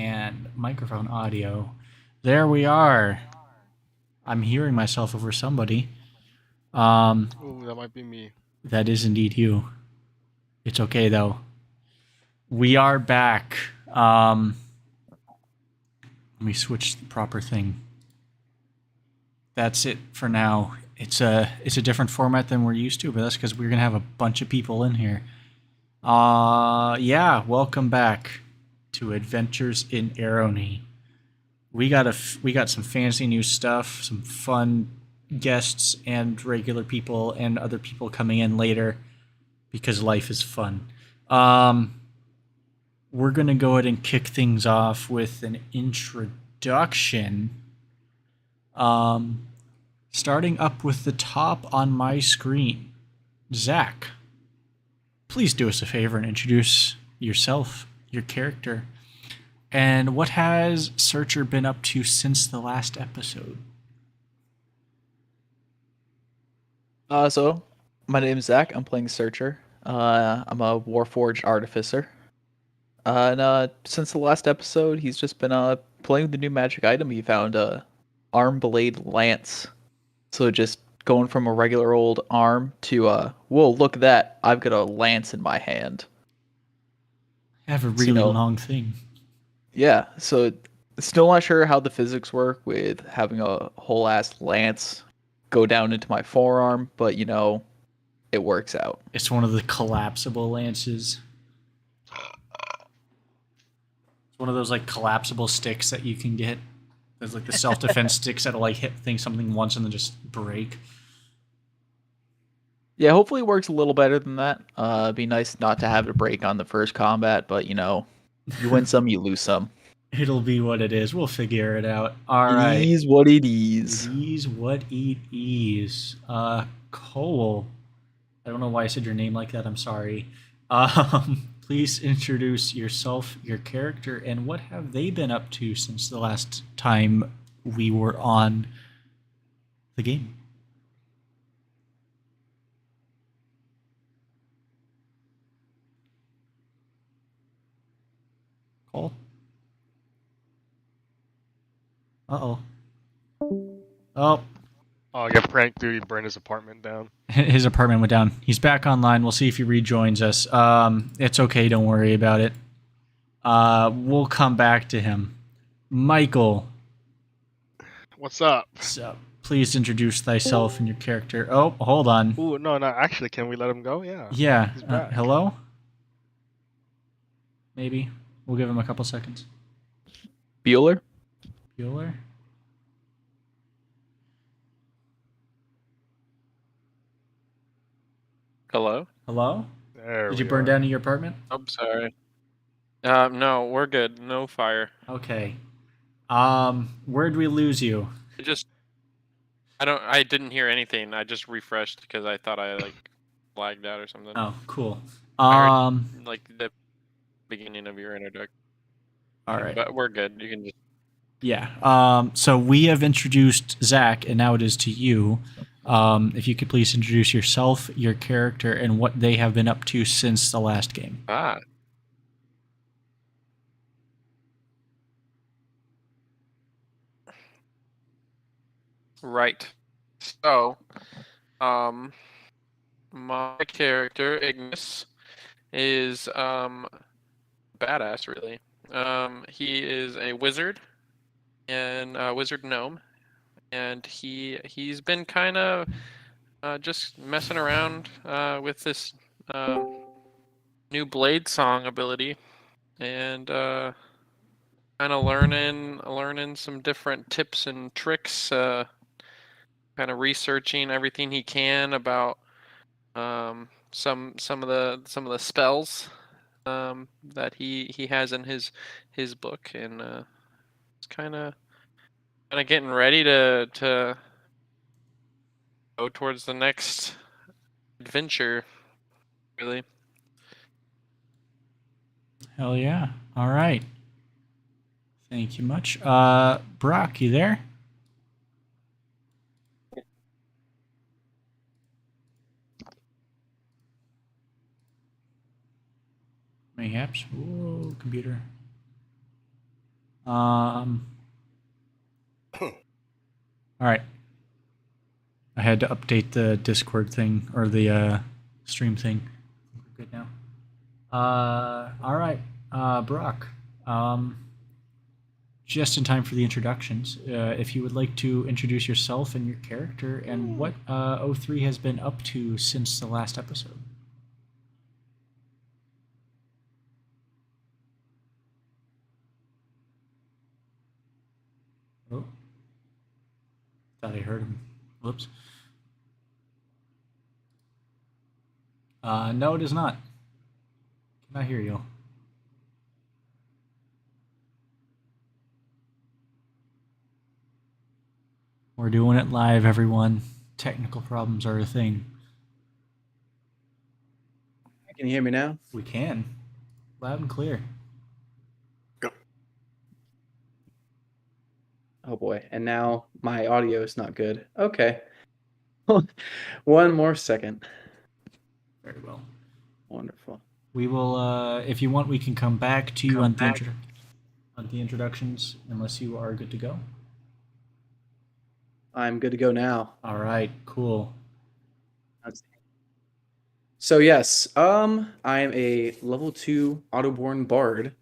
and microphone audio. There we are. I'm hearing myself over somebody. Ooh, that might be me. That is indeed you. It's okay though. We are back. Let me switch the proper thing. That's it for now. It's a different format than we're used to, but that's because we're gonna have a bunch of people in here. Yeah, welcome back to Adventures in Arony. We got some fancy new stuff, some fun guests and regular people and other people coming in later because life is fun. We're gonna go ahead and kick things off with an introduction. Starting up with the top on my screen, Zach. Please do us a favor and introduce yourself, your character, and what has Searcher been up to since the last episode? So my name is Zach. I'm playing Searcher. I'm a Warforged Artificer. Since the last episode, he's just been playing with the new magic item. He found a arm blade lance. So just going from a regular old arm to whoa, look at that! I've got a lance in my hand. I have a So, really long thing. yeah. So still not sure how the physics work with having a whole ass lance go down into my forearm, but it works out. It's one of the collapsible lances. It's one of those like collapsible sticks that you can get. There's like the self-defense sticks that'll like hit something once and then just break. Yeah, hopefully it works a little better than that. It'd be nice not to have it break on the first combat, but you win some, you lose some. It'll be what it is. We'll figure it out. All It right. is what it is. It is what it is. Cole. I don't know why I said your name like that. I'm sorry. Please introduce yourself, your character, and what have they been up to since the last time we were on the game? Cole? Uh-oh. Oh, Oh, I got pranked, dude. He burned his apartment down. his apartment went down. He's back online. We'll see if he rejoins us. It's okay. Don't worry about it. We'll come back to him. Michael. What's up? So, please introduce thyself and your character. Oh, hold on. Ooh, no. Actually, can we let him go? Yeah. Yeah. He's back. Hello? Maybe. We'll give him a couple seconds. Bueller? Bueller? Hello? Hello? There Did we you burn are. down your apartment? I'm sorry. No, we're good. No fire. Okay. Where'd we lose you? I didn't hear anything. I just refreshed because I thought I lagged out or something. Oh, cool. I heard the beginning of your introduction. All right. But we're good. You can just. Yeah. So we have introduced Zach, and now it is to you. If you could please introduce yourself, your character, and what they have been up to since the last game. Right. So, my character, Ignis, is badass, really. He is a wizard and a wizard gnome, and he's been kind of just messing around with this new blade song ability, and kind of learning some different tips and tricks. Kind of researching everything he can about some of the spells that he has in his book, and it's kind of getting ready to go towards the next adventure, really. Hell yeah. All right. Thank you much. Brock, you there? Mayhaps. Whoa, computer. All right. I had to update the Discord thing or the stream thing. We're good now. All right, Brock. Just in time for the introductions. If you would like to introduce yourself and your character and what O3 has been up to since the last episode. Oh. Thought I heard him. Whoops. No, it is not. Cannot hear you. We're doing it live, everyone. Technical problems are a thing. Can you hear me now? We can. Loud and clear. Oh boy, and now my audio is not good. Okay. One more second. Very well. Wonderful. We will, if you want, we can come back to you on the introductions, unless you are good to go. I'm good to go now. All right, cool. So yes, I'm a level 2 Autoborn Bard.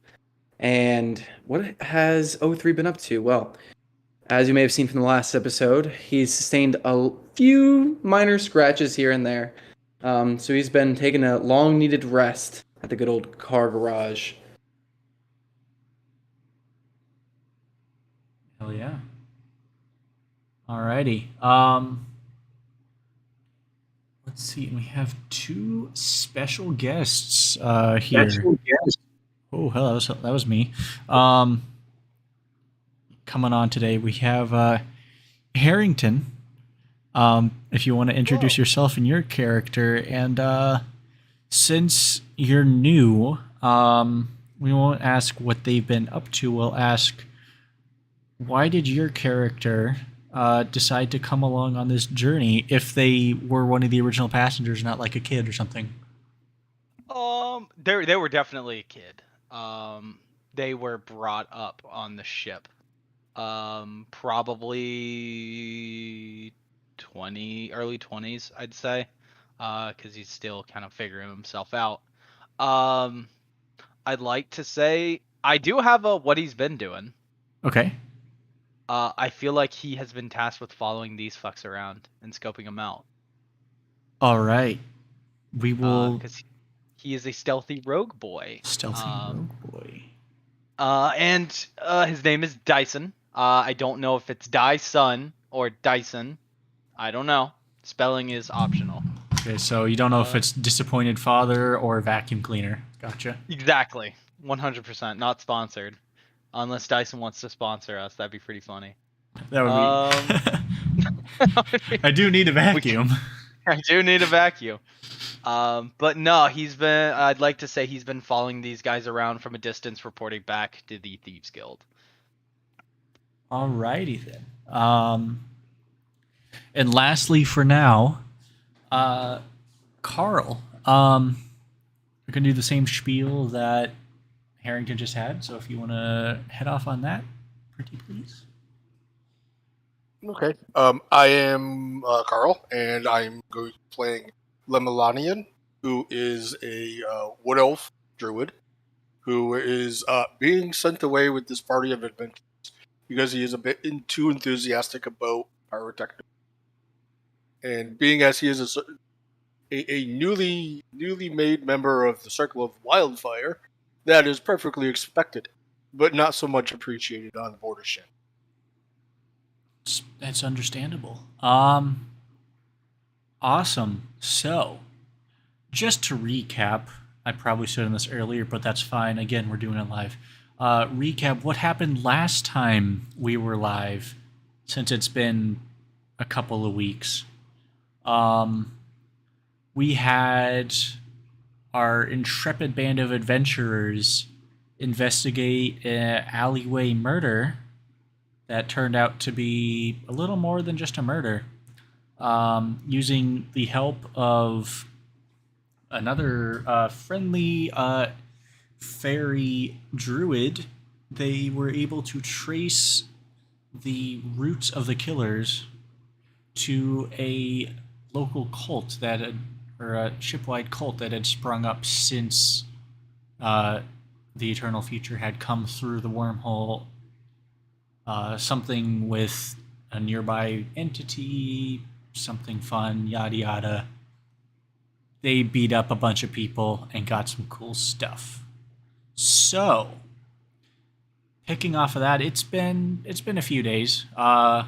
And what has O3 been up to? Well, as you may have seen from the last episode, he's sustained a few minor scratches here and there. So he's been taking a long-needed rest at the good old car garage. Hell yeah. Alrighty. Let's see. We have two special guests here. Oh, hello. That was me. Coming on today, we have Harrington. If you want to introduce yourself and your character, and since you're new, we won't ask what they've been up to. We'll ask, why did your character decide to come along on this journey if they were one of the original passengers, not like a kid or something? They were definitely a kid. They were brought up on the ship. Probably early 20s, I'd say, because he's still kind of figuring himself out. I'd like to say I do have what he's been doing. Okay. I feel like he has been tasked with following these fucks around and scoping them out. All right. We will. Because he is a stealthy rogue boy. Stealthy rogue boy. And his name is Dyson. I don't know if it's Dyson or Dyson. I don't know. Spelling is optional. Okay, so you don't know if it's disappointed father or vacuum cleaner. Gotcha. Exactly. 100%. Not sponsored. Unless Dyson wants to sponsor us, that'd be pretty funny. That would be. I do need a vacuum. I do need a vacuum. But no, I'd like to say he's been following these guys around from a distance, reporting back to the Thieves Guild. Alrighty then. And lastly, for now, Carl. We're gonna do the same spiel that Harrington just had. So if you want to head off on that, pretty please. Okay. I am Carl, and I'm going to be playing Lemelanian, who is a wood elf druid, who is being sent away with this party of adventurers because he is a bit too enthusiastic about pyrotechnics. And being as he is a newly made member of the Circle of Wildfire, that is perfectly expected, but not so much appreciated on board a ship. That's understandable. Awesome. So, just to recap, I probably said this earlier, but that's fine. Again, we're doing it live. Recap what happened last time we were live, since it's been a couple of weeks. We had our intrepid band of adventurers investigate an alleyway murder that turned out to be a little more than just a murder, using the help of another friendly fairy druid they were able to trace the roots of the killers to a local cult that had, or a shipwide cult that had sprung up since the Eternal Future had come through the wormhole. Something with a nearby entity, something fun, yada yada. They beat up a bunch of people and got some cool stuff. So, picking off of that, it's been a few days, or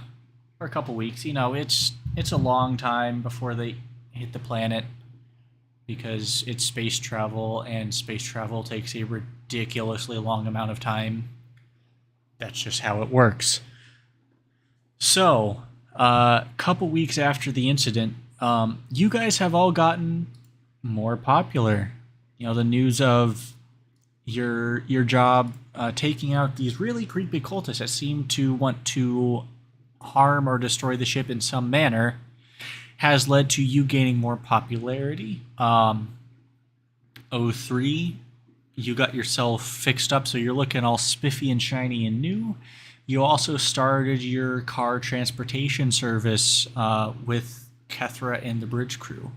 a couple weeks. You know, it's a long time before they hit the planet because it's space travel, and space travel takes a ridiculously long amount of time. That's just how it works. So, a couple weeks after the incident, you guys have all gotten more popular. You know, the news of your job taking out these really creepy cultists that seem to want to harm or destroy the ship in some manner has led to you gaining more popularity. 03, you got yourself fixed up, so you're looking all spiffy and shiny and new. You also started your car transportation service with Kethra and the bridge crew.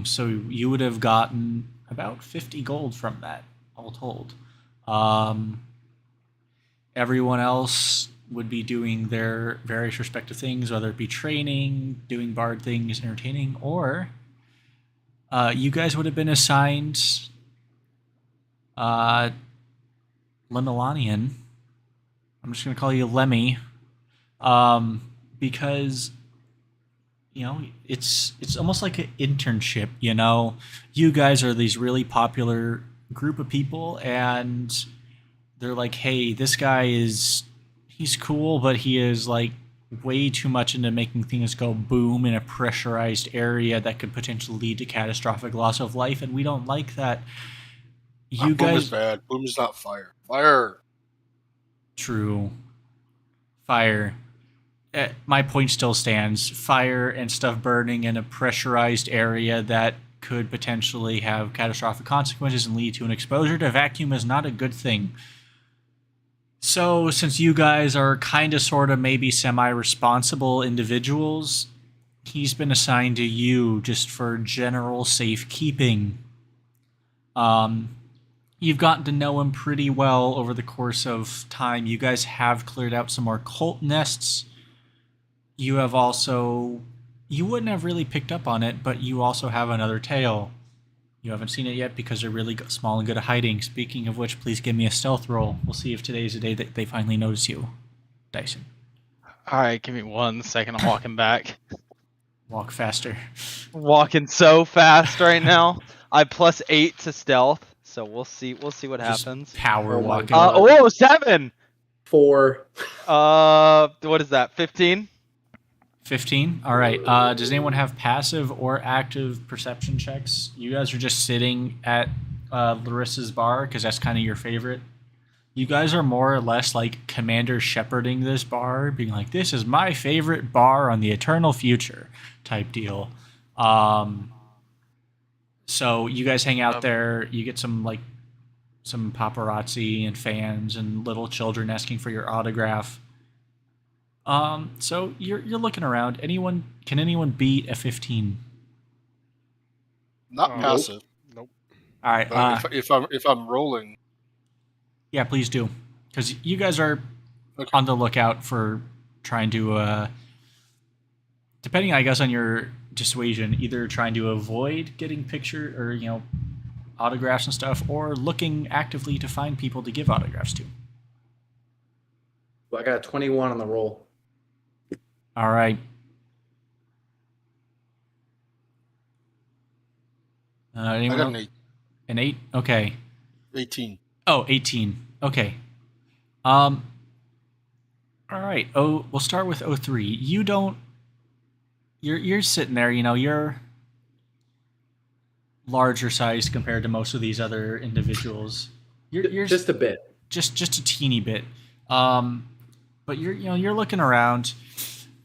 So you would have gotten about 50 gold from that, all told. Everyone else would be doing their various respective things, whether it be training, doing bard things, entertaining, or you guys would have been assigned Lemilanian. I'm just going to call you Lemmy, because you know it's almost like an internship. You know, you guys are these really popular group of people, and they're like, "Hey, this guy he's cool, but he is like way too much into making things go boom in a pressurized area that could potentially lead to catastrophic loss of life, and we don't like that." You Boom guys, is bad. Boom is not fire. Fire. true. Fire. My point still stands. Fire and stuff burning in a pressurized area that could potentially have catastrophic consequences and lead to an exposure to vacuum is not a good thing. So, since you guys are kind of, sort of, maybe semi-responsible individuals, he's been assigned to you just for general safekeeping. You've gotten to know him pretty well over the course of time. You guys have cleared out some more cult nests. You have also... You wouldn't have really picked up on it, but you also have another tail. You haven't seen it yet because they're really small and good at hiding. Speaking of which, please give me a stealth roll. We'll see if today's the day that they finally notice you. Dyson. Alright, give me 1 second. I'm walking back. Walk faster. Walking so fast right now. I +8 to stealth, so we'll see what Just happens. power Oh my walking. God. 7! 4. What is that? 15? 15? All right. Does anyone have passive or active perception checks? You guys are just sitting at Larissa's bar because that's kind of your favorite. You guys are more or less like commander shepherding this bar, being like, this is my favorite bar on the eternal future type deal. So you guys hang out there. You get some paparazzi and fans and little children asking for your autograph. So you're looking around. Can anyone beat a 15? Not passive. Nope. All right. But if I'm rolling, Yeah, please do, because you guys are on the lookout for trying to, depending, I guess, on your dissuasion, either trying to avoid getting picture or autographs and stuff, or looking actively to find people to give autographs to. Well, I got a 21 on the roll. All right. I Anyone got else? an An 8? Okay. 18. Oh, 18. Okay. All right. Oh, we'll start with 03. You're sitting there, you're larger sized compared to most of these other individuals. You're Just a bit. just a teeny bit. But you're looking around.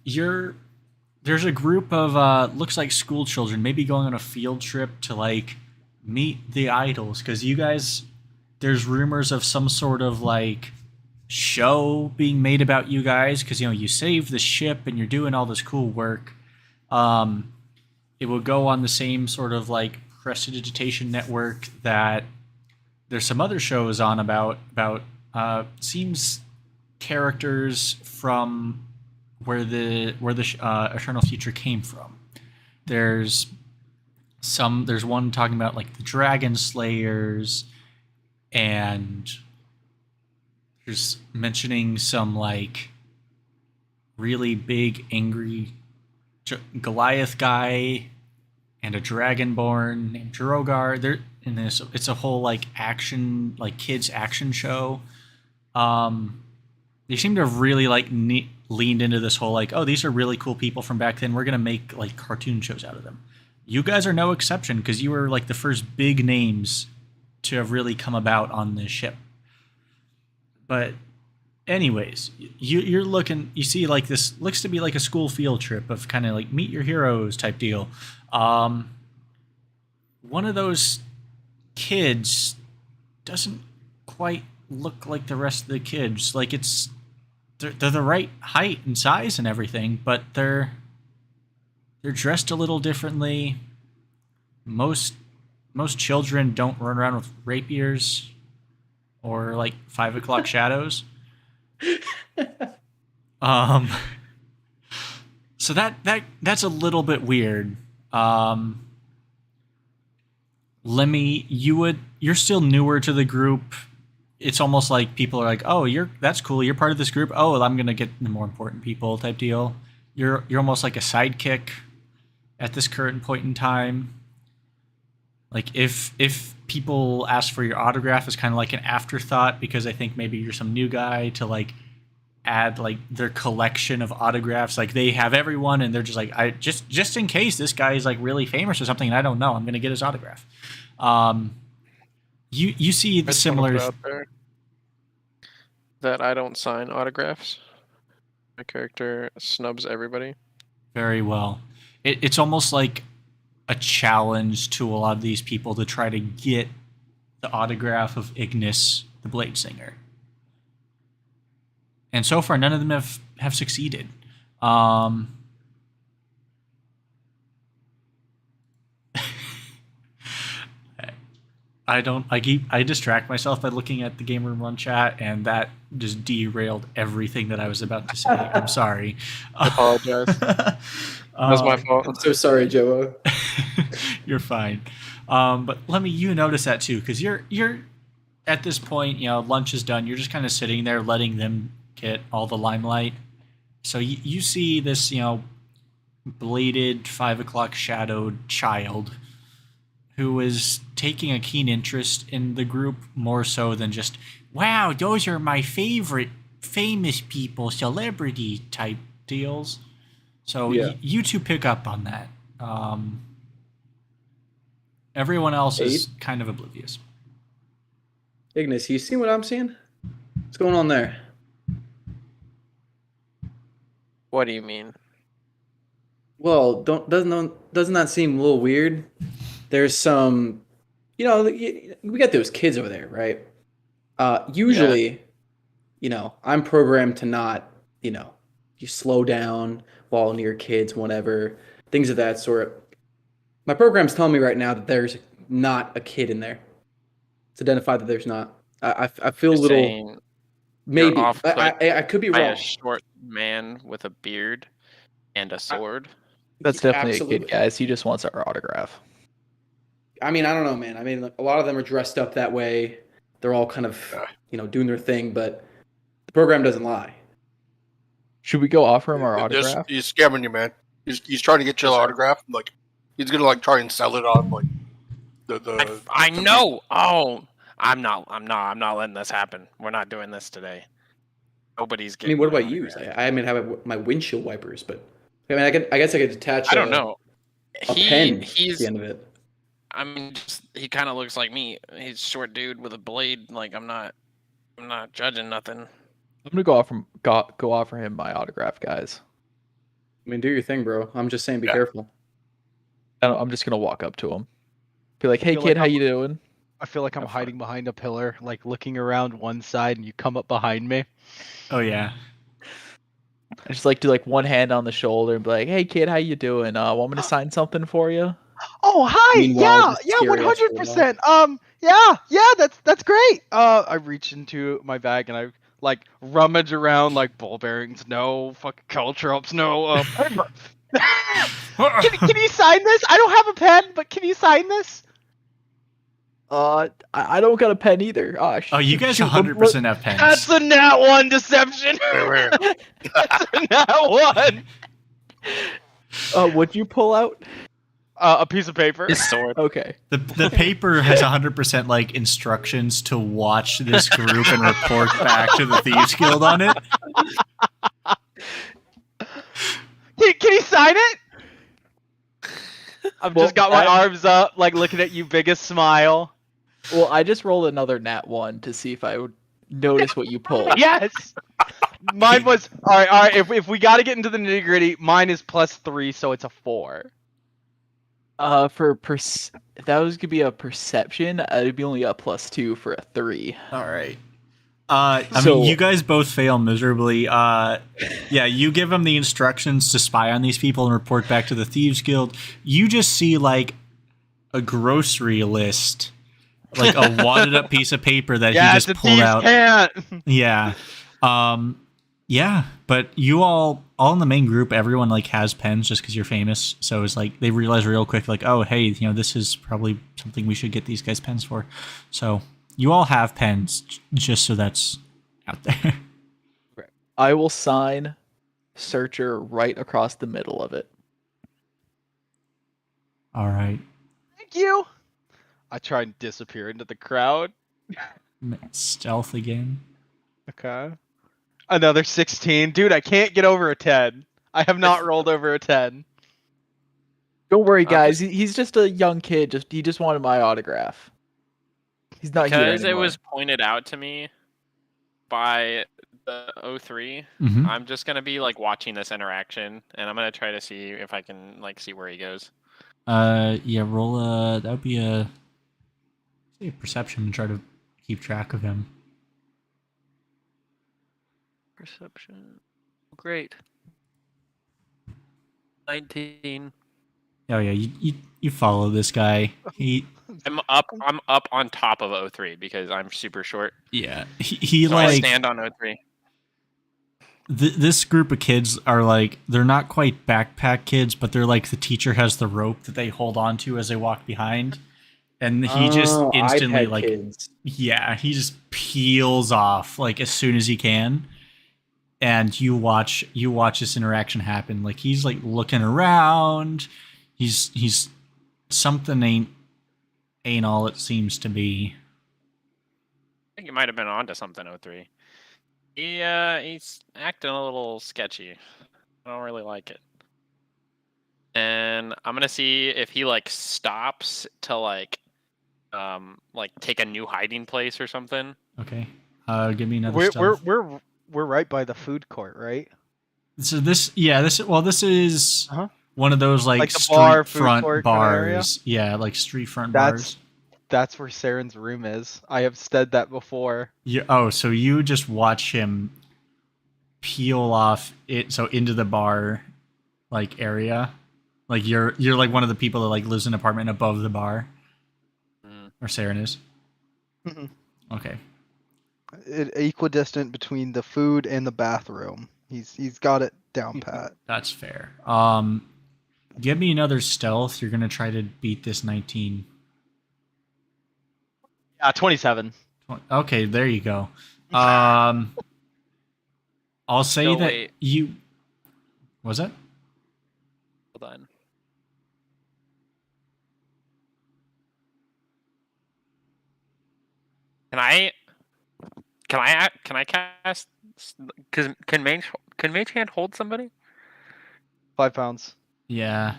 There's a group of looks like school children, maybe going on a field trip to like meet the idols, because you guys, there's rumors of some sort of like show being made about you guys because you saved the ship and you're doing all this cool work. It will go on the same sort of like prestidigitation network that there's some other shows on about seems characters from where the Eternal Future came from. There's one talking about like the Dragon Slayers, and there's mentioning some like really big angry Goliath guy and a dragonborn named Drogar. They're in this. It's a whole like action, like kids action show. They seem to have really like leaned into this whole like, oh, these are really cool people from back then. We're gonna make like cartoon shows out of them. You guys are no exception because you were like the first big names to have really come about on this ship. But anyways, you're looking, you see like this looks to be like a school field trip of kind of like meet your heroes type deal. One of those kids doesn't quite look like the rest of the kids. Like they're the right height and size and everything, but they're dressed a little differently. Most children don't run around with rapiers or like 5 o'clock shadows. So that's a little bit weird. Lemmy, you're still newer to the group. It's almost like people are like, oh, that's cool. You're part of this group. Oh, well, I'm gonna get the more important people type deal. You're almost like a sidekick at this current point in time. Like if people ask for your autograph, it's kind of like an afterthought because I think maybe you're some new guy to like add like their collection of autographs. Like they have everyone and they're just like, I just in case this guy is like really famous or something and I don't know, I'm gonna get his autograph. You see the I just wanna similar put out there that I don't sign autographs. My character snubs everybody. very well. It's almost like a challenge to a lot of these people to try to get the autograph of Ignis, the Blade Singer. And so far, none of them have succeeded. I distract myself by looking at the game room run chat, and that just derailed everything that I was about to say. I'm sorry. I apologize. That was my fault. I'm so sorry, Joah. You're fine. But Lemmy, you notice that too, because you're at this point, lunch is done. You're just kind of sitting there, letting them get all the limelight. So you see this, bladed 5 o'clock shadowed child who is taking a keen interest in the group more so than just, wow, those are my favorite famous people, celebrity type deals. So Yeah. you two pick up on that. Everyone else is kind of oblivious. Ignis, you see what I'm seeing? What's going on there? What do you mean? Well, doesn't that seem a little weird? There's some, we got those kids over there, right? Usually, I'm programmed to not, you slow down while near kids, whatever, things of that sort. My program's telling me right now that there's not a kid in there. It's identified that there's not. I feel a You're little, saying maybe. off put I could be by wrong. a short man with a beard and a sword. That's definitely a Absolutely. kid, guys. He just wants our autograph. I mean, I don't know, man. I mean, a lot of them are dressed up that way. They're all kind of, doing their thing, but the program doesn't lie. Should we go offer him our autograph? He's scamming you, man. He's trying to get your autograph. Like he's gonna like try and sell it on like the. I know. Oh, I'm not letting this happen. We're not doing this today. Nobody's I getting. mean, what do I my use? autograph. I have my windshield wipers, but I mean, I guess I could attach. I don't know. A pen He's. at the end of it. I mean, he kind of looks like me. He's a short dude with a blade. Like I'm not judging nothing. I'm gonna go offer him my autograph, guys. I mean, do your thing, bro. I'm just saying, be Yeah. careful. I'm just gonna walk up to him, be like, "Hey, Feel kid, like how I'm- you doing?" I feel like I'm Have fun. hiding behind a pillar, like looking around one side, and you come up behind me. Oh yeah. I just like do like one hand on the shoulder and be like, "Hey kid, how you doing? Want me to sign something for you?" Oh, hi. Meanwhile, Yeah, just scary ass 100%. Yeah, that's great. I reach into my bag and I like rummage around like ball bearings, no fucking caltrops, no paper. Can you sign this? I don't have a pen, but can you sign this? I don't got a pen either. Oh, you guys shoot, 100% have pens. That's a nat one deception. That's a nat one. What'd you pull out? A piece of paper. His sword. Okay. The paper has 100% like instructions to watch this group and report back to the Thieves Guild on it. Can you sign it? I've just got my arms up, like looking at you, biggest smile. Well, I just rolled another nat 1 to see if I would notice what you pulled. Yes. Mine was all right. If we got to get into the nitty gritty, mine is +3, so it's a 4. If that was gonna be a perception, it'd be only a +2 for a 3. All right. I mean, you guys both fail miserably. Yeah, you give them the instructions to spy on these people and report back to the Thieves Guild. You just see like a grocery list, like a wadded up piece of paper that he just pulled out. Can't. Yeah. Yeah, but you all in the main group, everyone like has pens just because you're famous. So it's like they realize real quick, like, oh, hey, this is probably something we should get these guys pens for. So you all have pens, just so that's out there. I will sign Searcher right across the middle of it. All right. Thank you. I try and disappear into the crowd. Stealth again. Okay. Another 16. Dude, I can't get over a 10. I have not rolled over a 10. Don't worry, guys. He's just a young kid. He just wanted my autograph. He's not here Because it anymore. was pointed out to me by the 03. Mhm. I'm just gonna be like watching this interaction, and I'm gonna try to see if I can like see where he goes. Yeah, roll that would be a perception to try to keep track of him. Perception. Great. 19. Oh yeah, you follow this guy. I'm up on top of 03 because I'm super short. Yeah, he So like I stand on 03. This group of kids are like, they're not quite backpack kids, but they're like the teacher has the rope that they hold on to as they walk behind. And he just instantly iPad like, kids. yeah, he just peels off like as soon as he can. And you watch this interaction happen. Like he's like looking around. He's something ain't all it seems to be. I think he might have been onto something 03. He's acting a little sketchy. I don't really like it. And I'm gonna see if he like stops to like take a new hiding place or something. Okay. Give me another stealth. We're right by the food court, right? So this is one of those like the street bar, food front court kinda area? bars. Yeah, like street front bars. That's where Saren's room is. I have said that before. So you just watch him peel off it into the bar like area. Like you're like one of the people that like lives in an apartment above the bar. Or Saren is. Mhm. Okay. Equidistant between the food and the bathroom. He's got it down pat. That's fair. Give me another stealth. You're gonna try to beat this 19. 27. Okay, there you go. I'll say So that wait. you. Was that? Hold on. Can I cast? Because can Mage Hand hold somebody? 5 pounds. Yeah.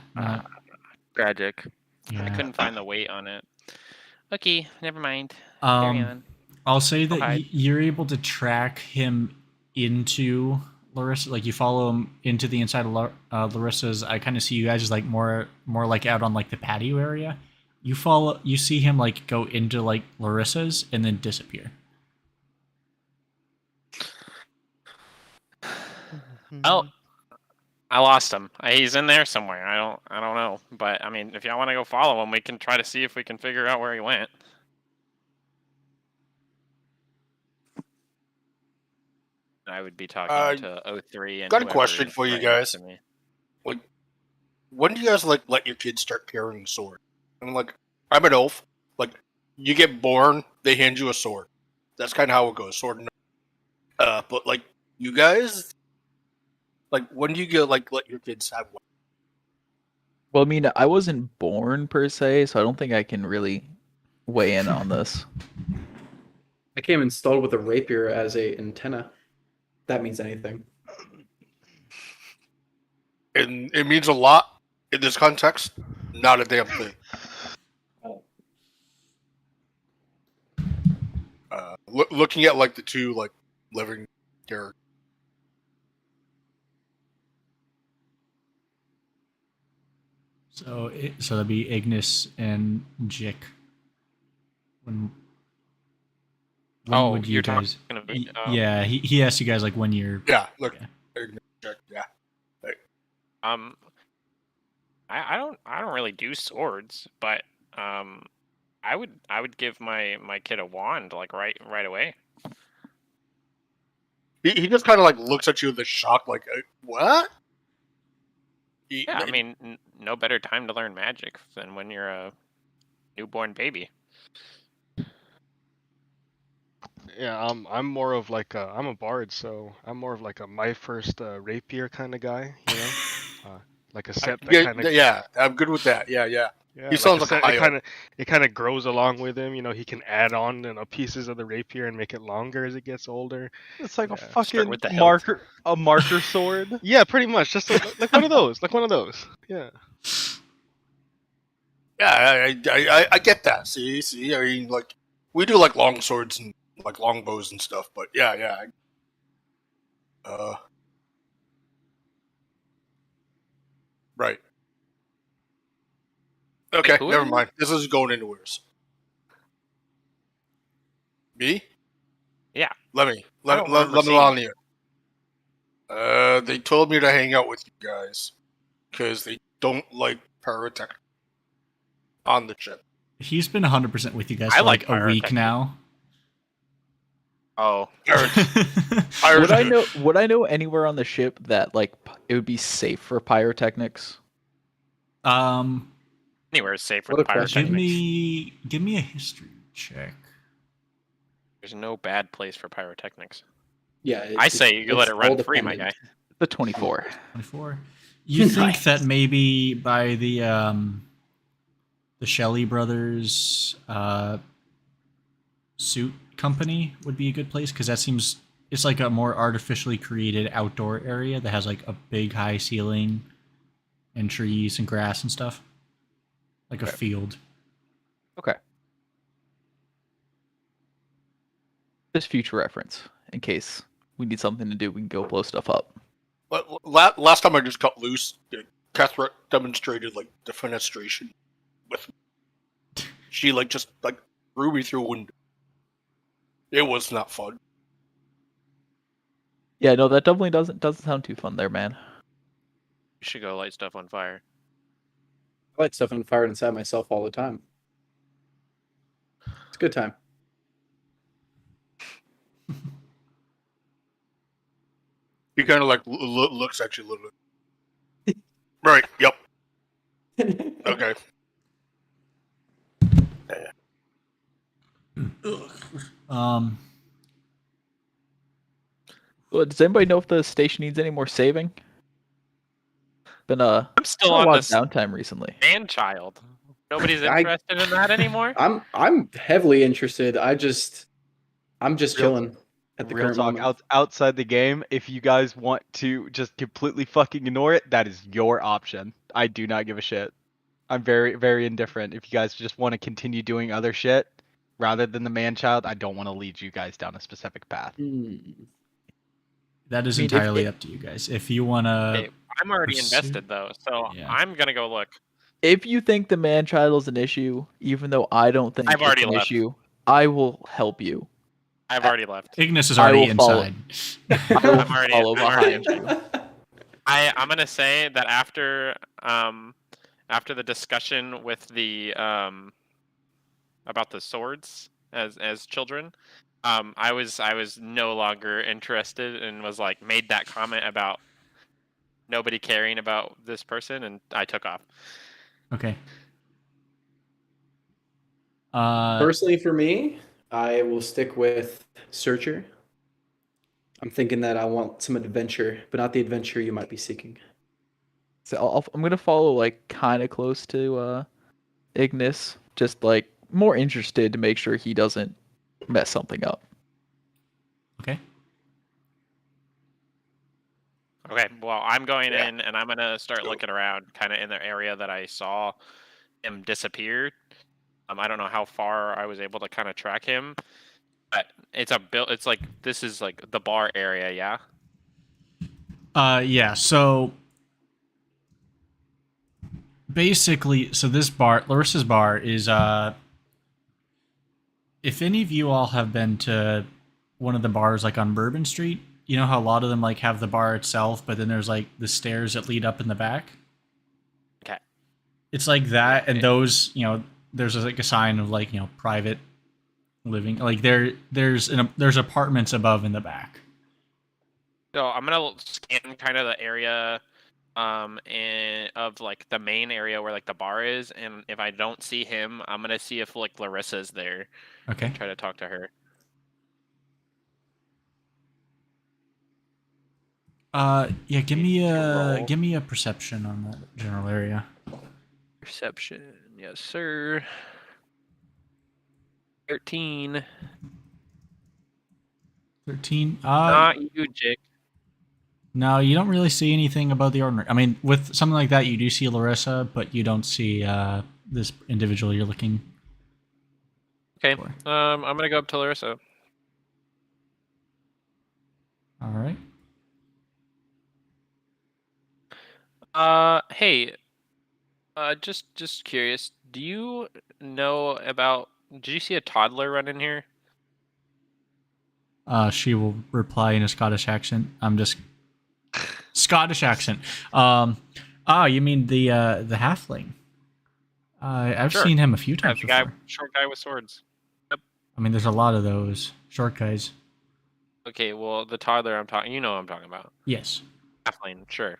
Tragic. I Yeah. couldn't find the weight on it. Okay, never mind. Carry on. I'll say that Okay. you're able to track him into Larissa. Like you follow him into the inside of Larissa's. I kind of see you guys as like more like out on like the patio area. You see him like go into like Larissa's and then disappear. Oh, I lost him. He's in there somewhere. I don't know. But I mean, if y'all want to go follow him, we can try to see if we can figure out where he went. I would be talking to O3 and got a whoever question is for you right next guys. to me. Like, when do you guys like let your kids start carrying a sword? I'm like, I'm an elf. Like, you get born, they hand you a sword. That's kind of how it goes. Sword and but like you guys, like when do you get like let your kids have one? Well, I mean, I wasn't born per se, so I don't think I can really weigh in on this. I came installed with a rapier as a antenna. That means anything. And it means a lot in this context. Not a damn thing. Looking at like the two like living characters. So that'd be Ignis and Jik. When Oh, would you you're guys? talking to me. Yeah, he asked you guys like when you're. Yeah, look. Yeah. Yeah. I don't really do swords, but I would give my kid a wand like right away. He just kind of like looks at you with a shock, like, what? Yeah, I mean, no better time to learn magic than when you're a newborn baby. Yeah, I'm more of like I'm a bard, so I'm more of like a my first rapier kind of guy, you know, like a set that kind of yeah, I'm good with that. Yeah. yeah, He sounds like a set, high it kind of grows along with him. You know, he can add on pieces of the rapier and make it longer as it gets older. It's like a Yeah. fucking with the hilt. marker sword. Yeah, pretty much, just like one of those, Yeah. Yeah, I get that. See, I mean, like we do like long swords and like long bows and stuff, but yeah. Right. Okay, Who never is it? mind. This isn't going anywhere. Me? Yeah. Let me remember seeing on here. They told me to hang out with you guys because they don't like pyrotech on the ship. He's been 100% with you guys I for like like a week pyrotechnics. now. Oh, Would I know anywhere on the ship that like it would be safe for pyrotechnics? anywhere is safe for What the a question. pyrotechnics. give me a history check. There's no bad place for pyrotechnics. Yeah. I say you let it all run free, my guy. dependent. The 24. 24. You think Nice. that maybe by the Shelley brothers suit company would be a good place, because that seems it's like a more artificially created outdoor area that has like a big high ceiling and trees and grass and stuff, like a field. Okay. Just future reference in case we need something to do. We can go blow stuff up. Last time I just cut loose, Catherine demonstrated like defenestration with me. She like just like threw me through a window. It was not fun. Yeah, no, that definitely doesn't sound too fun there, man. You should go light stuff on fire. I light stuff on fire inside myself all the time. It's a good time. He kind of like looks at you a little bit. Right. Yep. Okay. Well, does anybody know if the station needs any more saving? Been I'm still a on lot this of downtime recently. man-child. Nobody's I- interested in that anymore. I'm heavily interested. I'm just chilling at the Real current talk, moment. outside the game, if you guys want to just completely fucking ignore it, that is your option. I do not give a shit. I'm very, very indifferent. If you guys just want to continue doing other shit rather than the man-child, I don't want to lead you guys down a specific path. That is I mean, if entirely it- up to you guys. If you want to, Okay, I'm already pursue- invested though, so Yeah. I'm gonna go look. If you think the man child is an issue, even though I don't think I've it's already an left. issue, I will help you. I've already left. Ignis is I already will follow- inside. I will I'm already follow in. behind you. I'm gonna say that after the discussion with the about the swords as children, I was no longer interested and was like made that comment about nobody caring about this person, and I took off. Okay. Personally, for me, I will stick with Searcher. I'm thinking that I want some adventure, but not the adventure you might be seeking. So I'm gonna follow like kind of close to Ignis, just like more interested to make sure he doesn't mess something up. Okay. Okay, well, I'm going Yeah. in and I'm gonna start Go. looking around, kind of in the area that I saw him disappear. I don't know how far I was able to kind of track him, but it's It's like this is like the bar area, yeah. Yeah. So basically, this bar, Larissa's bar, is if any of you all have been to one of the bars like on Bourbon Street, you know how a lot of them like have the bar itself, but then there's like the stairs that lead up in the back. Okay. It's like that, Yeah, and those, there's like a sign of like private living. Like there's apartments above in the back. So I'm gonna scan kind of the area, of like the main area where like the bar is, and if I don't see him, I'm gonna see if like Larissa's there. Okay. Try to talk to her. Yeah. Give You me can a roll. perception on that general area. Perception, yes, sir. 13. 13. Not you, Jake. No, you don't really see anything about the ordinary. I mean, with something like that, you do see Larissa, but you don't see this individual you're looking Okay. for. I'm gonna go up to Larissa. All right. Hey, just curious. Do you know about? Did you see a toddler run in here? She will reply in a Scottish accent. I'm just Scottish accent. You mean the halfling? I've Sure. seen him a few Yeah, times the guy, before. short guy with swords. I mean, there's a lot of those short guys. Okay, well, the toddler I'm talking, you know what I'm talking about. Yes. Halfling, sure.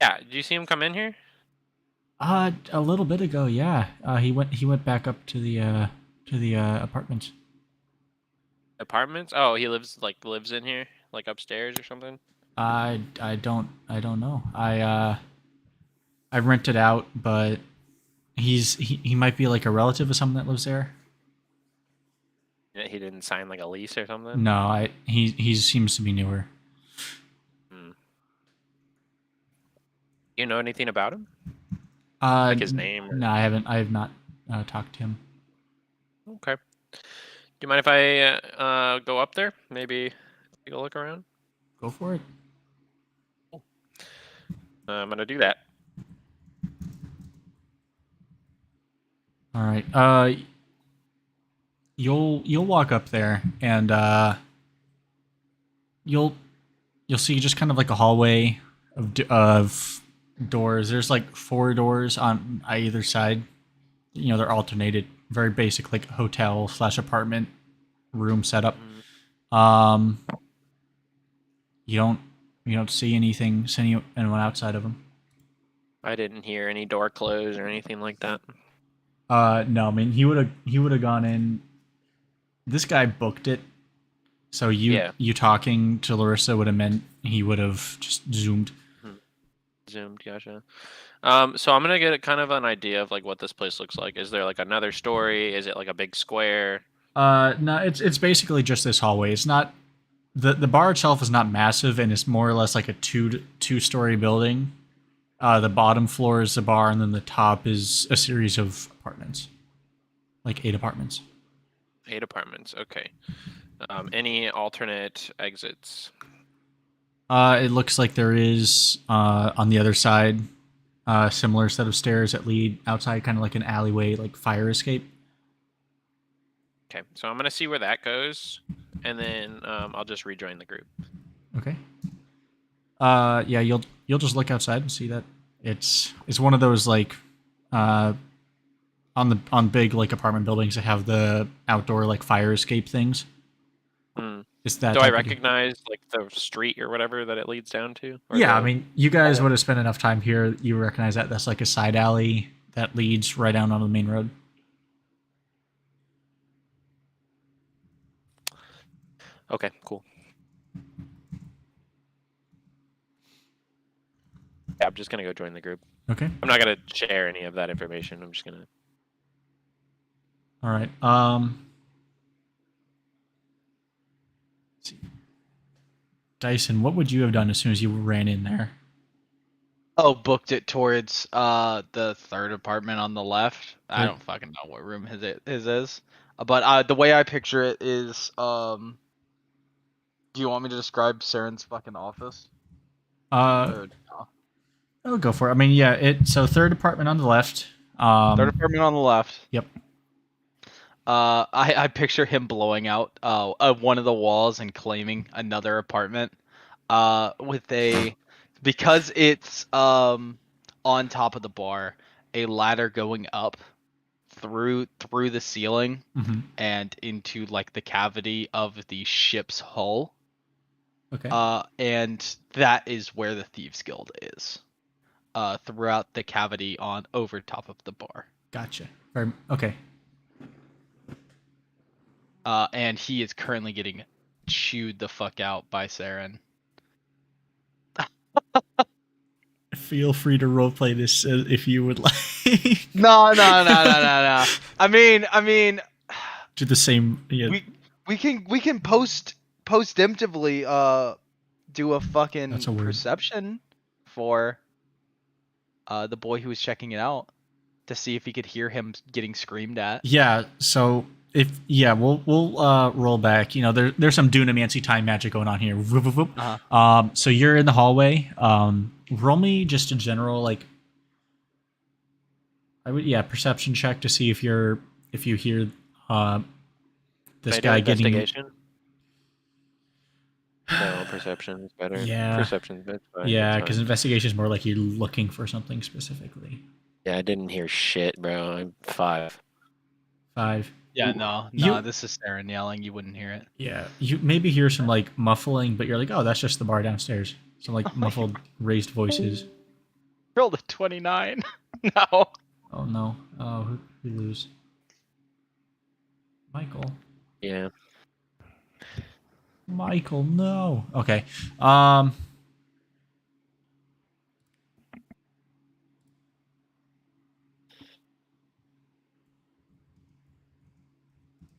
Yeah, did you see him come in here? A little bit ago, yeah. He went back up to the apartments. Apartments? Oh, he lives in here, like upstairs or something. I don't know. I rent it out, but he might be like a relative of someone that lives there. Yeah, he didn't sign like a lease or something. No, he seems to be newer. You know anything about him? Uh, Like his name? Or... No, I haven't. I have not talked to him. Okay. Do you mind if I go up there? Maybe take a look around. Go for it. I'm gonna do that. All right. You'll walk up there and you'll see just kind of like a hallway of doors. There's like 4 doors on either side. They're alternated. Very basic, like hotel / apartment room setup. You don't see anyone outside of them. I didn't hear any door close or anything like that. No, I mean he would have gone in. This guy booked it, so you talking to Larissa would have meant he would have just zoomed. Zoomed, gotcha. So I'm gonna get kind of an idea of like what this place looks like. Is there like another story? Is it like a big square? No, it's basically just this hallway. It's not the bar itself is not massive, and it's more or less like a two-story building. The bottom floor is the bar, and then the top is a series of apartments, like 8 apartments. 8 apartments. Okay. Any alternate exits? It looks like there is on the other side. similar set of stairs that lead outside, kind of like an alleyway, like fire escape. Okay, so I'm gonna see where that goes, and then I'll just rejoin the group. Okay. Yeah, you'll just look outside and see that it's one of those like on big like apartment buildings that have the outdoor like fire escape things. Hmm. It's that. Do I type of- recognize like the street or whatever that it leads down to? Or Yeah, the- I mean, you guys would have spent enough time here. You recognize that that's like a side alley that leads right down onto the main road. Okay, cool. Yeah, I'm just gonna go join the group. Okay. I'm not gonna share any of that information. I'm just gonna. All right. Let's see. Dyson, what would you have done as soon as you ran in there? Oh, booked it towards the third apartment on the left. I Third- don't fucking know what room his is. But the way I picture it is do you want me to describe Saren's fucking office? Or no? I'll go for it. I mean, yeah. So third apartment on the left. Third apartment on the left. Yep. I picture him blowing out one of the walls and claiming another apartment with a because it's on top of the bar, a ladder going up through the ceiling Mm-hmm. and into like the cavity of the ship's hull. Okay. And that is where the Thieves Guild is. Throughout the cavity on over top of the bar. Gotcha. Okay. And he is currently getting chewed the fuck out by Saren. Feel free to roleplay this if you would like. No. I mean, Do the same. Yeah. we can postemptively do a fucking That's a word. perception for the boy who was checking it out to see if he could hear him getting screamed at. Yeah. So we'll roll back. You know, there's some Dunamancy time magic going on here. Whoop, whoop, whoop. Uh-huh. So you're in the hallway. Roll me just a general like. Perception check to see if you hear this Can I do guy getting. investigation? No, perception is better. Yeah. Perception. That's fine. Yeah, that's because fine. investigation is more like you're looking for something specifically. Yeah, I didn't hear shit, bro. I'm 5. 5. Yeah, no, You- this is Saren yelling. You wouldn't hear it. Yeah, you maybe hear some like muffling, but you're like, oh, that's just the bar downstairs. Some like muffled, raised voices. Rolled a 29. No. Oh no! Oh, who lose? Michael. Yeah. Michael, no. Okay.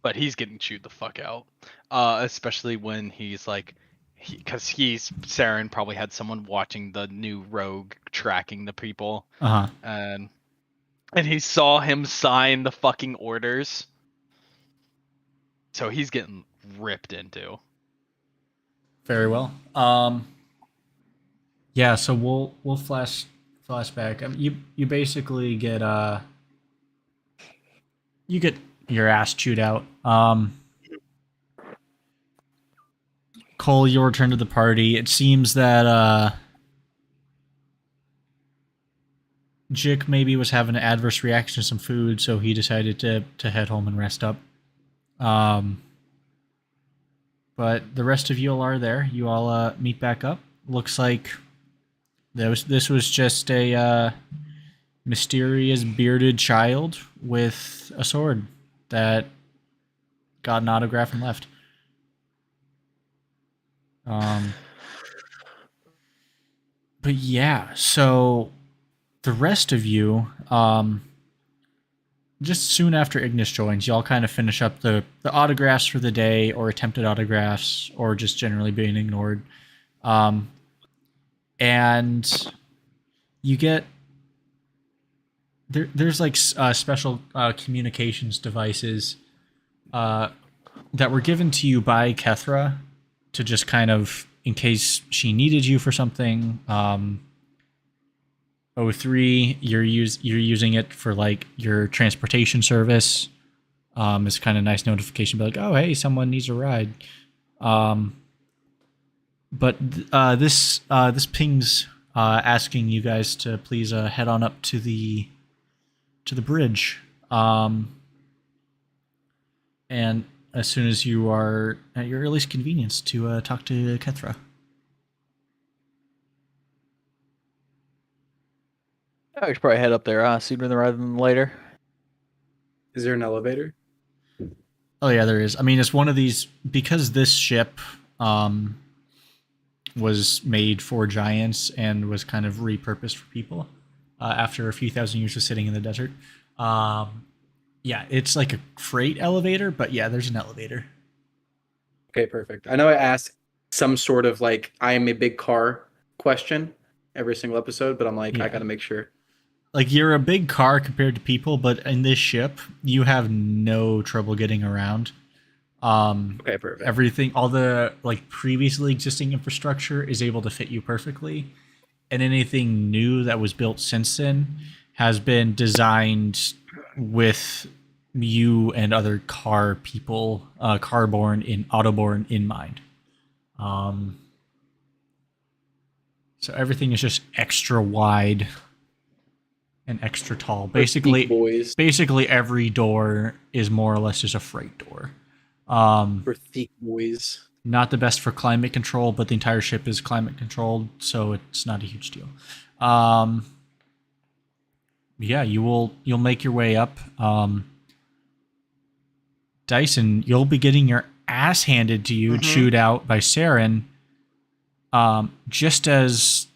But he's getting chewed the fuck out. Especially when he's like, because Saren probably had someone watching the new rogue tracking the people, and he saw him sign the fucking orders. So he's getting ripped into. Very well. Yeah. So we'll flash back. You basically get you get your ass chewed out. Cole, your return to the party. It seems that Jick maybe was having an adverse reaction to some food, so he decided to head home and rest up. But the rest of you all are there. You all meet back up. Looks like this was just a mysterious bearded child with a sword that got an autograph and left. But yeah, so the rest of you, just soon after Ignis joins, y'all kind of finish up the autographs for the day, or attempted autographs, or just generally being ignored. And you get there's like special communications devices that were given to you by Kethra to just kind of, in case she needed you for something, O3, you're using it for like your transportation service. It's kind of nice notification, be like, oh hey, someone needs a ride. But this ping's asking you guys to please head on up to the bridge. And as soon as you are at your earliest convenience to talk to Kethra. I should probably head up there sooner rather than later. Is there an elevator? Oh yeah, there is. I mean, it's one of these because this ship was made for giants and was kind of repurposed for people after a few thousand years of sitting in the desert. Yeah, it's like a freight elevator, but yeah, there's an elevator. Okay, perfect. I know I ask some sort of like I am a big car question every single episode, but I'm like, Yeah. I gotta make sure. Like, you're a big car compared to people, but in this ship, you have no trouble getting around. Okay, perfect. Everything, all the like previously existing infrastructure is able to fit you perfectly, and anything new that was built since then has been designed with you and other car people, autoborn in mind. So everything is just extra wide and extra tall. Basically, boys. basically every door is more or less just a freight door. For thick boys. Not the best for climate control, but the entire ship is climate controlled, so it's not a huge deal. Yeah, you'll make your way up. Dyson, you'll be getting your ass handed to you, chewed out by Saren. Just as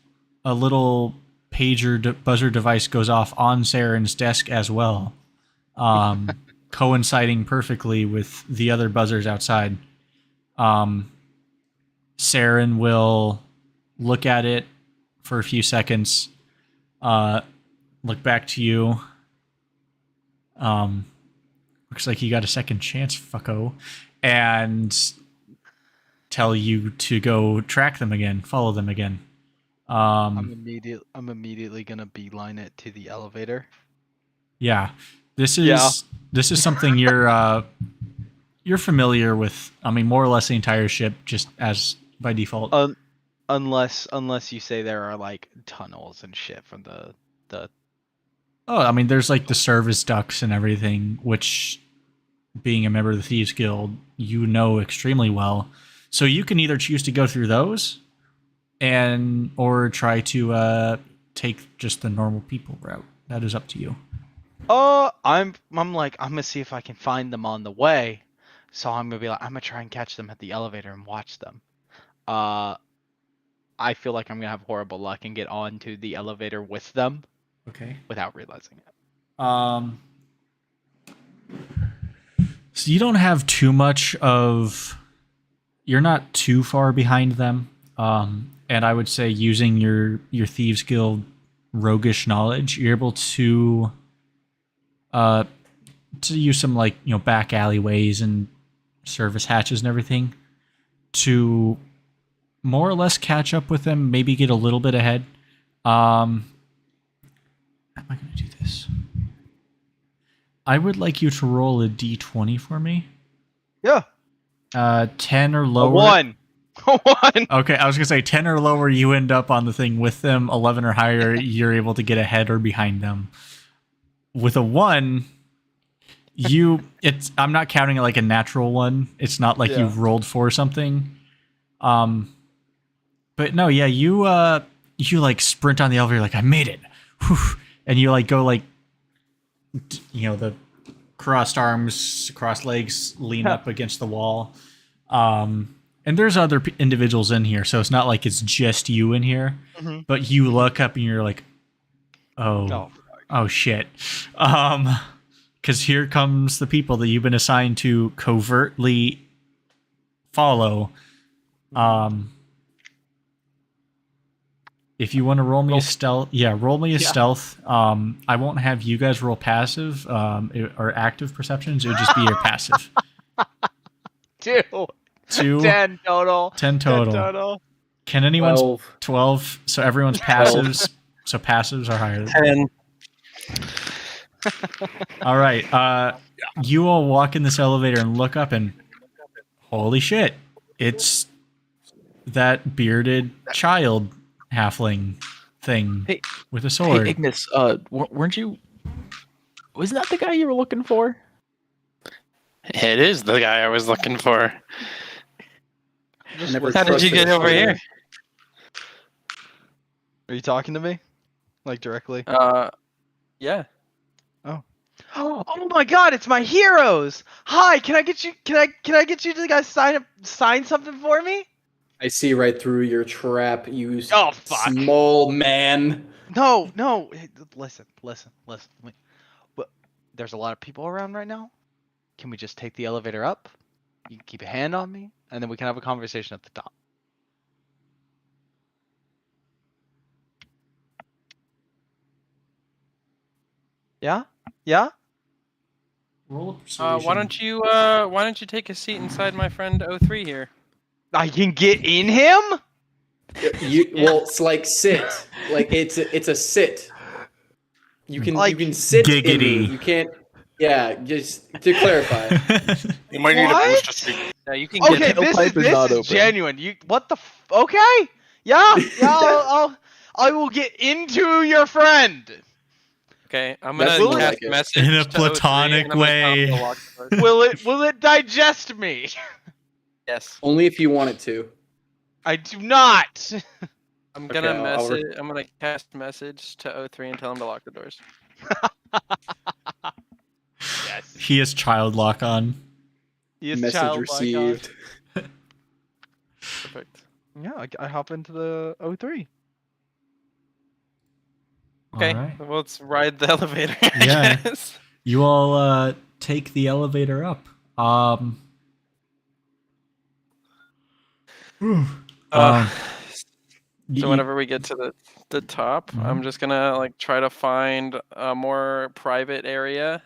a little pager buzzer device goes off on Saren's desk as well, coinciding perfectly with the other buzzers outside. Saren will look at it for a few seconds, look back to you. Looks like you got a second chance, fucko, and tell you to go track them again, follow them again. I'm immediately gonna beeline it to the elevator. Yeah, this is something you're familiar with. I mean, more or less the entire ship, just as by default. Unless you say there are like tunnels and shit from the. Oh, I mean, there's like the service ducts and everything, which, being a member of the Thieves Guild, you know extremely well. So you can either choose to go through those, or try to take just the normal people route. That is up to you. I'm gonna see if I can find them on the way. So I'm gonna try and catch them at the elevator and watch them. I feel like I'm gonna have horrible luck and get onto the elevator with them. Okay. Without realizing it. So you don't have too much of. You're not too far behind them. And I would say using your Thieves Guild roguish knowledge, you're able to use some like back alleyways and service hatches and everything to more or less catch up with them. Maybe get a little bit ahead. How am I going to do this? I would like you to roll a d20 for me. Yeah. 10 or lower. A 1. Okay, I was going to say 10 or lower, you end up on the thing with them. 11 or higher, you're able to get ahead or behind them. With a 1, I'm not counting it like a natural one. It's not like you've rolled for something. But no, yeah, you like sprint on the elevator like I made it. Whew. And you like go like the crossed arms, crossed legs, lean up against the wall. And there's other individuals in here, so it's not like it's just you in here. Mm-hmm. But you look up and you're like, oh shit. Because here comes the people that you've been assigned to covertly follow. If you want to roll me a stealth, roll me a stealth. I won't have you guys roll passive or active perceptions. It would just be your passive. 2. 10 total. 10 total. Can anyone 12. 12? So everyone's passives So passives are higher. 10. All right. You all walk in this elevator and look up, and holy shit, it's that bearded child halfling thing Hey, with a Hey, sword. Ignis, weren't you? Wasn't that the guy you were looking for? It is the guy I was looking for. Just Never whisper. How did you trusted get a over spider. here? Are you talking to me? Like directly? Yeah. Oh my God! It's my heroes. Hi, can I get you? Can I get you to guys sign something for me? I see right through your trap, you Oh fuck! small man. No. Hey, listen. Wait, but there's a lot of people around right now. Can we just take the elevator up? You can keep a hand on me, and then we can have a conversation at the top. Yeah? Roll a persuasion. Why don't you take a seat inside my friend 03 here? I can get in him? Well, it's like sit. Like it's a sit. You can sit in Giggity. me. You can't. Yeah, just to clarify. You might need a What? booster seat. Yeah, you can get Okay, it. tailpipe is this not is open. genuine. You what the okay? Yeah, I will get into your friend. Okay, I'm That's gonna more cast like it. message In a to 03, platonic and I'm gonna tell him to way. lock the door. Will it digest me? Yes. Only if you want it to. I do not. I'm Okay, gonna I'll I'm gonna cast message to 03 and tell him to lock the doors. Yes. He has child lock on. He is Message childlike on. received. Perfect. Yeah, I hop into the 03. Okay, All right. well, let's ride the elevator. I Yeah. guess. You all take the elevator up. Whew. Uh, y- so whenever we get to the top, I'm Mhm. just gonna like try to find a more private area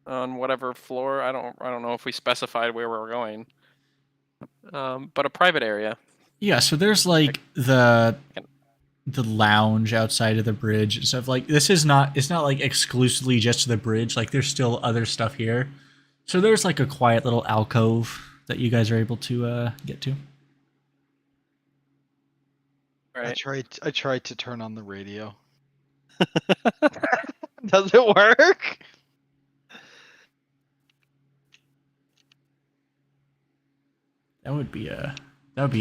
on whatever floor. I don't know if we specified where we're going. But a private area. Yeah, so there's like the lounge outside of the bridge and stuff. Like it's not like exclusively just the bridge. Like there's still other stuff here. So there's like a quiet little alcove that you guys are able to get to. Right. I tried to turn on the radio. Does it work? That would be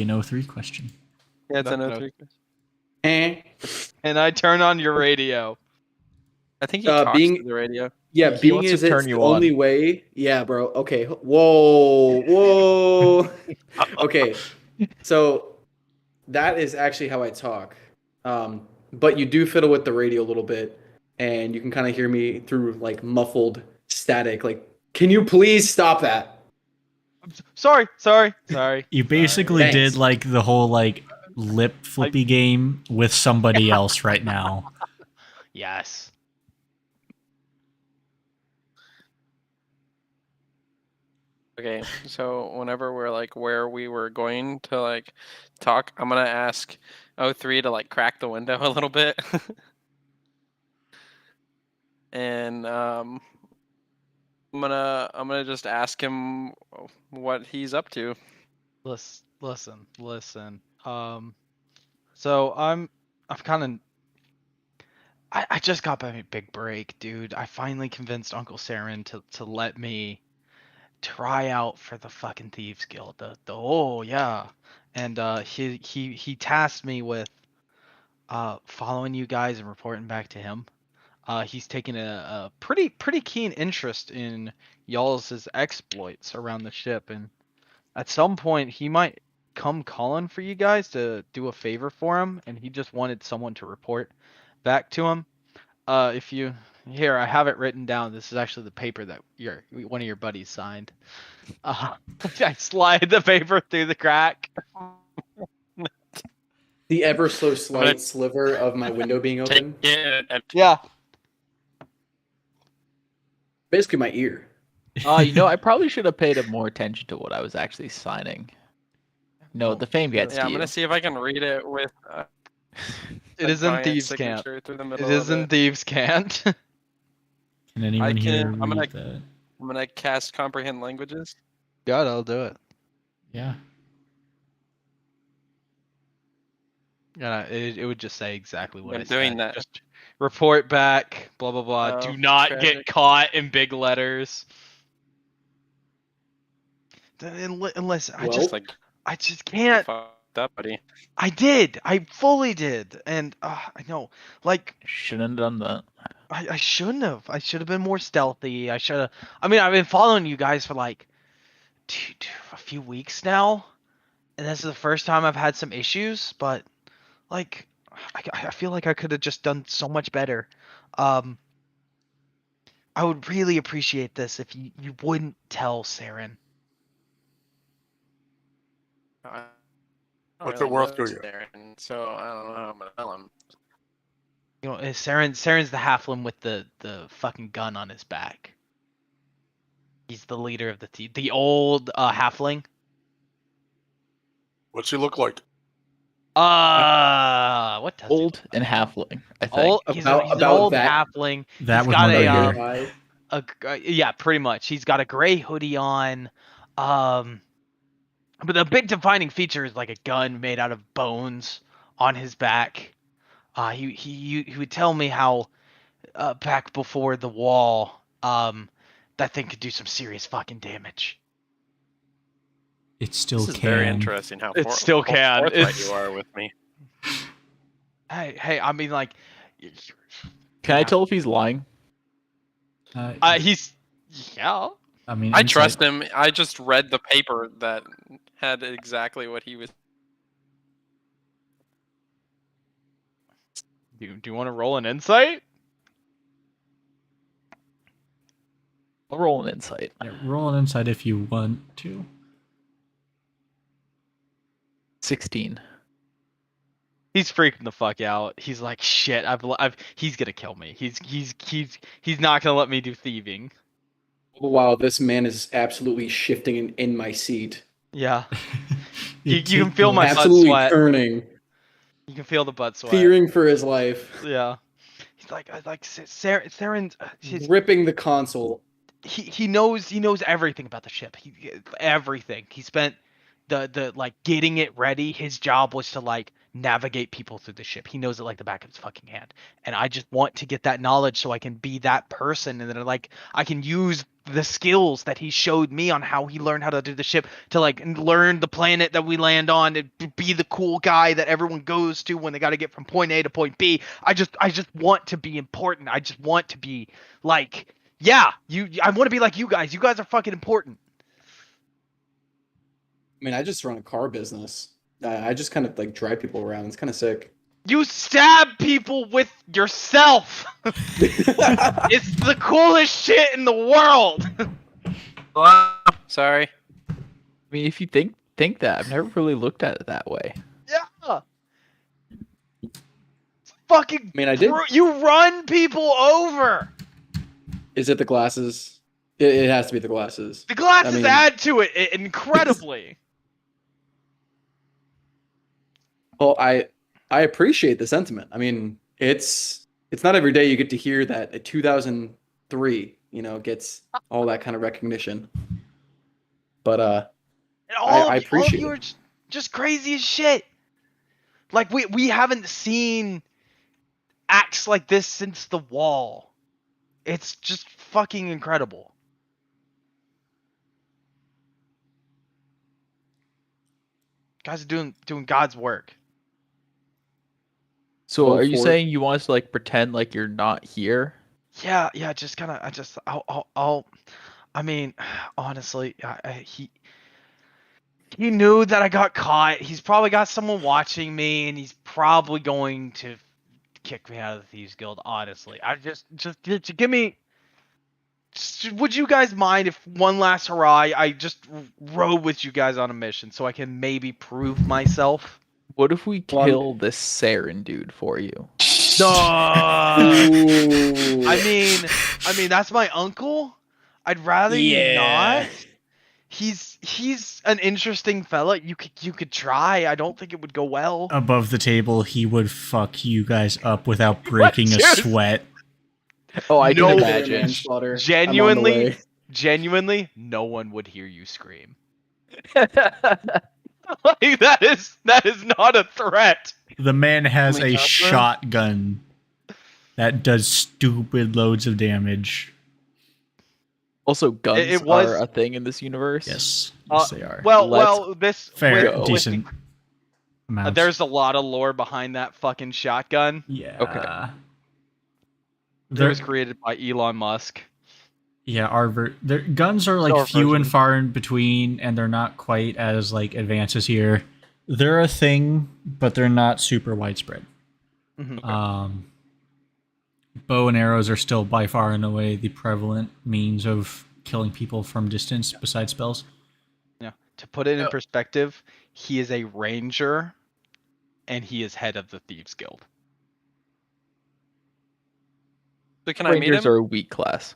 an 03 question. Yeah, it's an No. 03. And I turn on your radio. I think he talks being- to the radio. Yeah, He being wants to as it's turn the you on. only way. Yeah, bro. Okay. Whoa. Okay. So that is actually how I talk. But you do fiddle with the radio a little bit, and you can kind of hear me through like muffled static. Like, can you please stop that? Sorry. You basically Thanks. did like the whole like lip flippy game with somebody else right now. Yes. Okay, so whenever we're like where we were going to like talk, I'm gonna ask 03 to like crack the window a little bit. And I'm gonna just ask him what he's up to. Listen. So I'm kind of. I just got my big break, dude. I finally convinced Uncle Saren to let me try out for the fucking Thieves Guild. And he tasked me with following you guys and reporting back to him. He's taken a pretty keen interest in y'all's exploits around the ship, and at some point he might come calling for you guys to do a favor for him, and he just wanted someone to report back to him. If you here, I have it written down. This is actually the paper that one of your buddies signed. I slide the paper through the crack. The ever so slight sliver of my window being open. Yeah. Basically, my ear. I probably should have paid more attention to what I was actually signing. No, the fame gets Yeah, to I'm you. gonna see if I can read it with. It A is in giant thieves' camp. signature through the It middle is of in it. thieves' camp. Can anyone here I'm gonna- read that? I'm gonna cast comprehend languages. God, I'll do it. Yeah. Yeah, it would just say exactly what I'm I doing said. that. Just report back, blah blah blah. Oh, Do not tragic. get caught in big letters. Unless I Well, just Like I just can't. fucked up, buddy. I did. I fully did. And I know. Like Shouldn't have done that. I shouldn't have. I should have been more stealthy. I should have. I mean, I've been following you guys for like a few weeks now, and this is the first time I've had some issues. But like, I feel like I could have just done so much better. I would really appreciate this if you wouldn't tell Saren. I don't What's really it worth know to you? Darren, so I don't know how I'm gonna tell him. You know, Saren's the halfling with the fucking gun on his back. He's the leader of the team. The old halfling. What's he look like? What does he Old look and like? halfling, I think. Old, he's an About old that- halfling. That He's with got one a, finger. yeah, pretty much. He's got a gray hoodie on. But the big defining feature is like a gun made out of bones on his back. He would tell me how back before the wall, that thing could do some serious fucking damage. It still This is can. very interesting how It still can. forthright It's- you are with me. Hey, I mean, like, Can I yeah. tell if he's lying? he's, yeah. I mean, I insight- trust him. I just read the paper that had exactly what he was. Do you want to roll an insight? I'll roll an insight. Yeah, roll an insight if you want to. 16. He's freaking the fuck out. He's like, shit. He's gonna kill me. He's not gonna let me do thieving. wow, this man is absolutely shifting in my seat. Yeah. You You can take feel the- my butt Absolutely sweat. turning, You can feel the butt sweat. fearing for his life, Yeah. He's like Saren. gripping the console. He knows everything about the ship. Everything. He spent the like getting it ready. His job was to like navigate people through the ship. He knows it like the back of his fucking hand. And I just want to get that knowledge so I can be that person, and then like I can use the skills that he showed me on how he learned how to do the ship to like learn the planet that we land on, and be the cool guy that everyone goes to when they got to get from point A to point B. I just want to be important. I just want to be like, yeah, I want to be like you guys. You guys are fucking important. I mean, I just run a car business. I just kind of like drive people around. It's kind of sick. You stab people with yourself. It's the coolest shit in the world. Sorry. I mean, if you think that, I've never really looked at it that way. Yeah. It's fucking. I mean, I did. You run people over. Is it the glasses? It has to be the glasses. The glasses I mean- add to it incredibly. Well, I appreciate the sentiment. I mean, it's not every day you get to hear that a 2003, gets all that kind of recognition. But And I all of appreciate you it. are just crazy as shit. Like we haven't seen acts like this since the wall. It's just fucking incredible. Guys are doing God's work. So Roll are you for it. saying you want us to like pretend like you're not here? Yeah, just kind of. I'll. I mean, honestly, he knew that I got caught. He's probably got someone watching me, and he's probably going to kick me out of the Thieves Guild. Honestly, I just give me. Would you guys mind if one last hurrah, I just rode with you guys on a mission so I can maybe prove myself? What if we Well, kill this Saren dude for you? Ooh. I mean, that's my uncle. I'd rather you Yeah. not. he's an interesting fella. You could try. I don't think it would go well. Above the table, he would fuck you guys up without breaking a Dude. sweat. Oh, I can No imagine. Manslaughter. I'm on the Genuinely, way. genuinely, no one would hear you scream. Like, that is not a threat. The man has Only a Joshua? shotgun that does stupid loads of damage. Also, guns It was- are a thing in this universe. Yes, yes they are. Well, Let's this Fair, go. decent amounts. there's a lot of lore behind that fucking shotgun. yeah. Okay. It There, was created by Elon Musk. yeah, their guns are like Our few and version. far in between, and they're not quite as like advances here. They're a thing, but they're not super widespread. Mhm. Bow and arrows are still by far and away the prevalent means of killing people from distance besides spells. Yeah. To put it in perspective, he is a ranger, and he is head of the Thieves Guild. So can I meet Rangers him? are a weak class.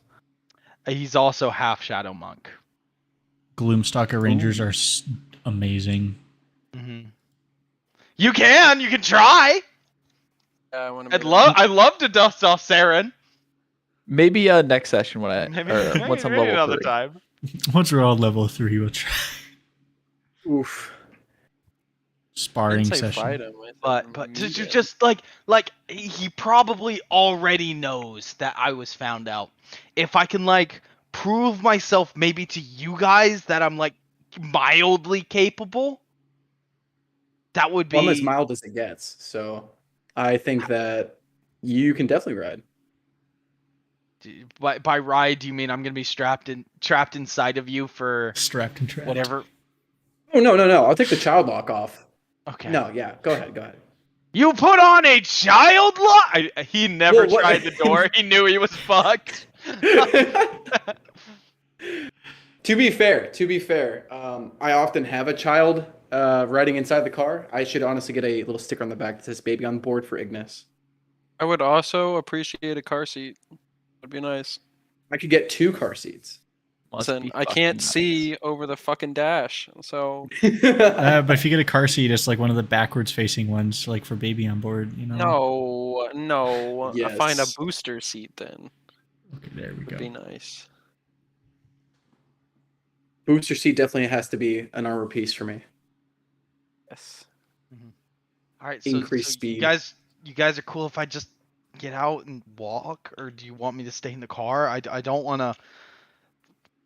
He's also half Shadow Monk. Gloomstalker Rangers are amazing. Mm-hmm. You can try. Yeah, I want to. I'd love to dust off Saren. Maybe next session when I Maybe, or once I'm maybe level another 3. time. Once we're all level 3, we'll try Oof. sparring Say session. fight him. I said But meet him. just like he probably already knows that I was found out. If I can like prove myself maybe to you guys that I'm like mildly capable, that would be Well, I'm as mild as it gets, so I think that you can definitely ride. By ride, do you mean I'm gonna be trapped inside of you for Strapped and trapped. whatever? Oh no. I'll take the child lock off. Okay. No, yeah, go ahead. You put on a child lock? He never Well, what- tried the door. He knew he was fucked. To be fair, I often have a child riding inside the car. I should honestly get a little sticker on the back that says "Baby on board" for Ignis. I would also appreciate a car seat. Would be nice. I could get 2 car seats. Must Listen, be I can't fucking see over the fucking dash, so But if you get a car seat, it's like one of the backwards facing ones, like for baby on board, you know? no. I find a Yes. booster seat then. Okay, there we Would go. be nice. Booster seat definitely has to be an armor piece for me. Yes. All right, Increase so speed. You guys are cool if I just get out and walk, or do you want me to stay in the car? I don't want to.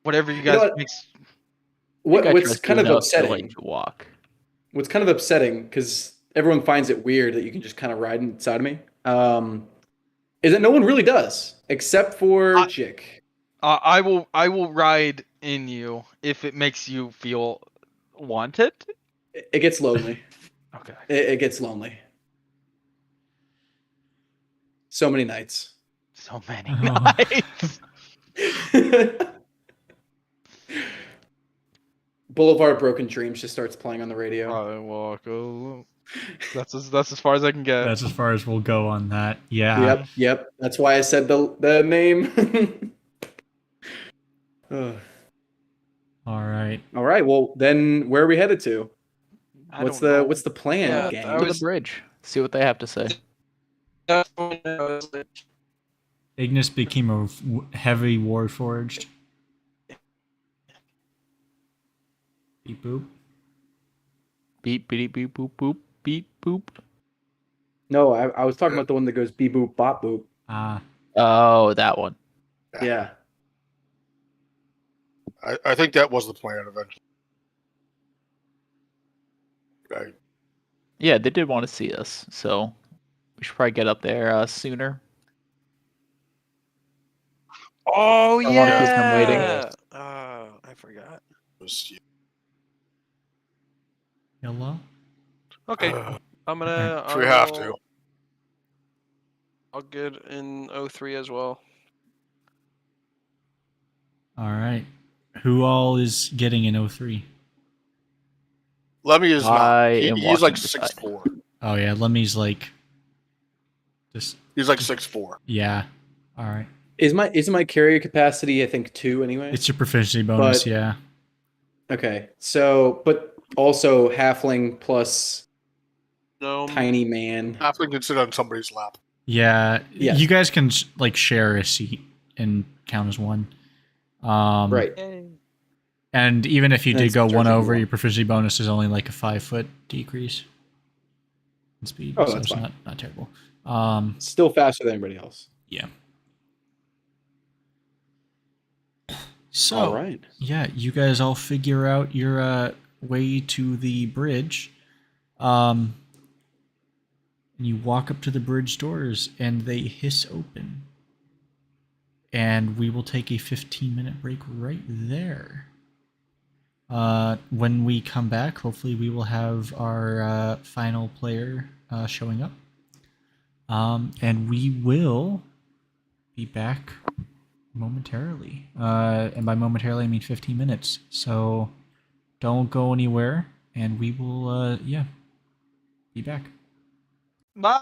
Whatever you know guys what? makes. What's kind of upsetting? Like to walk. What's kind of upsetting, because everyone finds it weird that you can just kind of ride inside of me, is that no one really does, except for Jick. I will ride in you if it makes you feel wanted. It gets lonely. Okay. It gets lonely. So many nights. So many Oh. nights. Boulevard Broken Dreams just starts playing on the radio. I walk alone. That's as far as I can get. That's as far as we'll go on that. Yeah. Yep. That's why I said the name. Ugh. All right. All right. Well, then where are we headed to? I What's don't know. the plan, Yeah, gang? I To was- the bridge. See what they have to say. Ignis became a heavy warforged. Beep boop. Beep beep beep boop boop beep boop. No, I was talking about the one that goes beep boop bop boop. Ah. Oh, that one. Yeah. I think that was the plan eventually. Right. Yeah, they did want to see us, so we should probably get up there sooner. Oh I wanna keep them waiting. yeah. I forgot. Hello? Okay, I'm gonna. We have to. I'll get in 03 as well. All right. Who all is getting an 03? Lemmy is I not. am He's walking like beside. 6'4". Oh, yeah. Lemmy's like. Just. He's like 6'4". Yeah. All right. Is my carrier capacity, I think, 2 anyway? It's your proficiency bonus, But- yeah. Okay, so but also halfling plus Gnome. tiny man. Halfling can sit on somebody's lap. Yeah, Yes. you guys can like share a seat and count as one. Right. And even if you And did go Serge one would be over, one. your proficiency bonus is only like a 5-foot decrease in speed, Oh, so that's it's fine. not terrible. Still faster than anybody else. Yeah. So, All right. yeah, you guys all figure out your way to the bridge. And you walk up to the bridge doors, and they hiss open. And we will take a 15-minute break right there. When we come back, hopefully we will have our final player showing up. And we will be back momentarily. And by momentarily, I mean 15 minutes. So don't go anywhere, and we will, be back. Bye.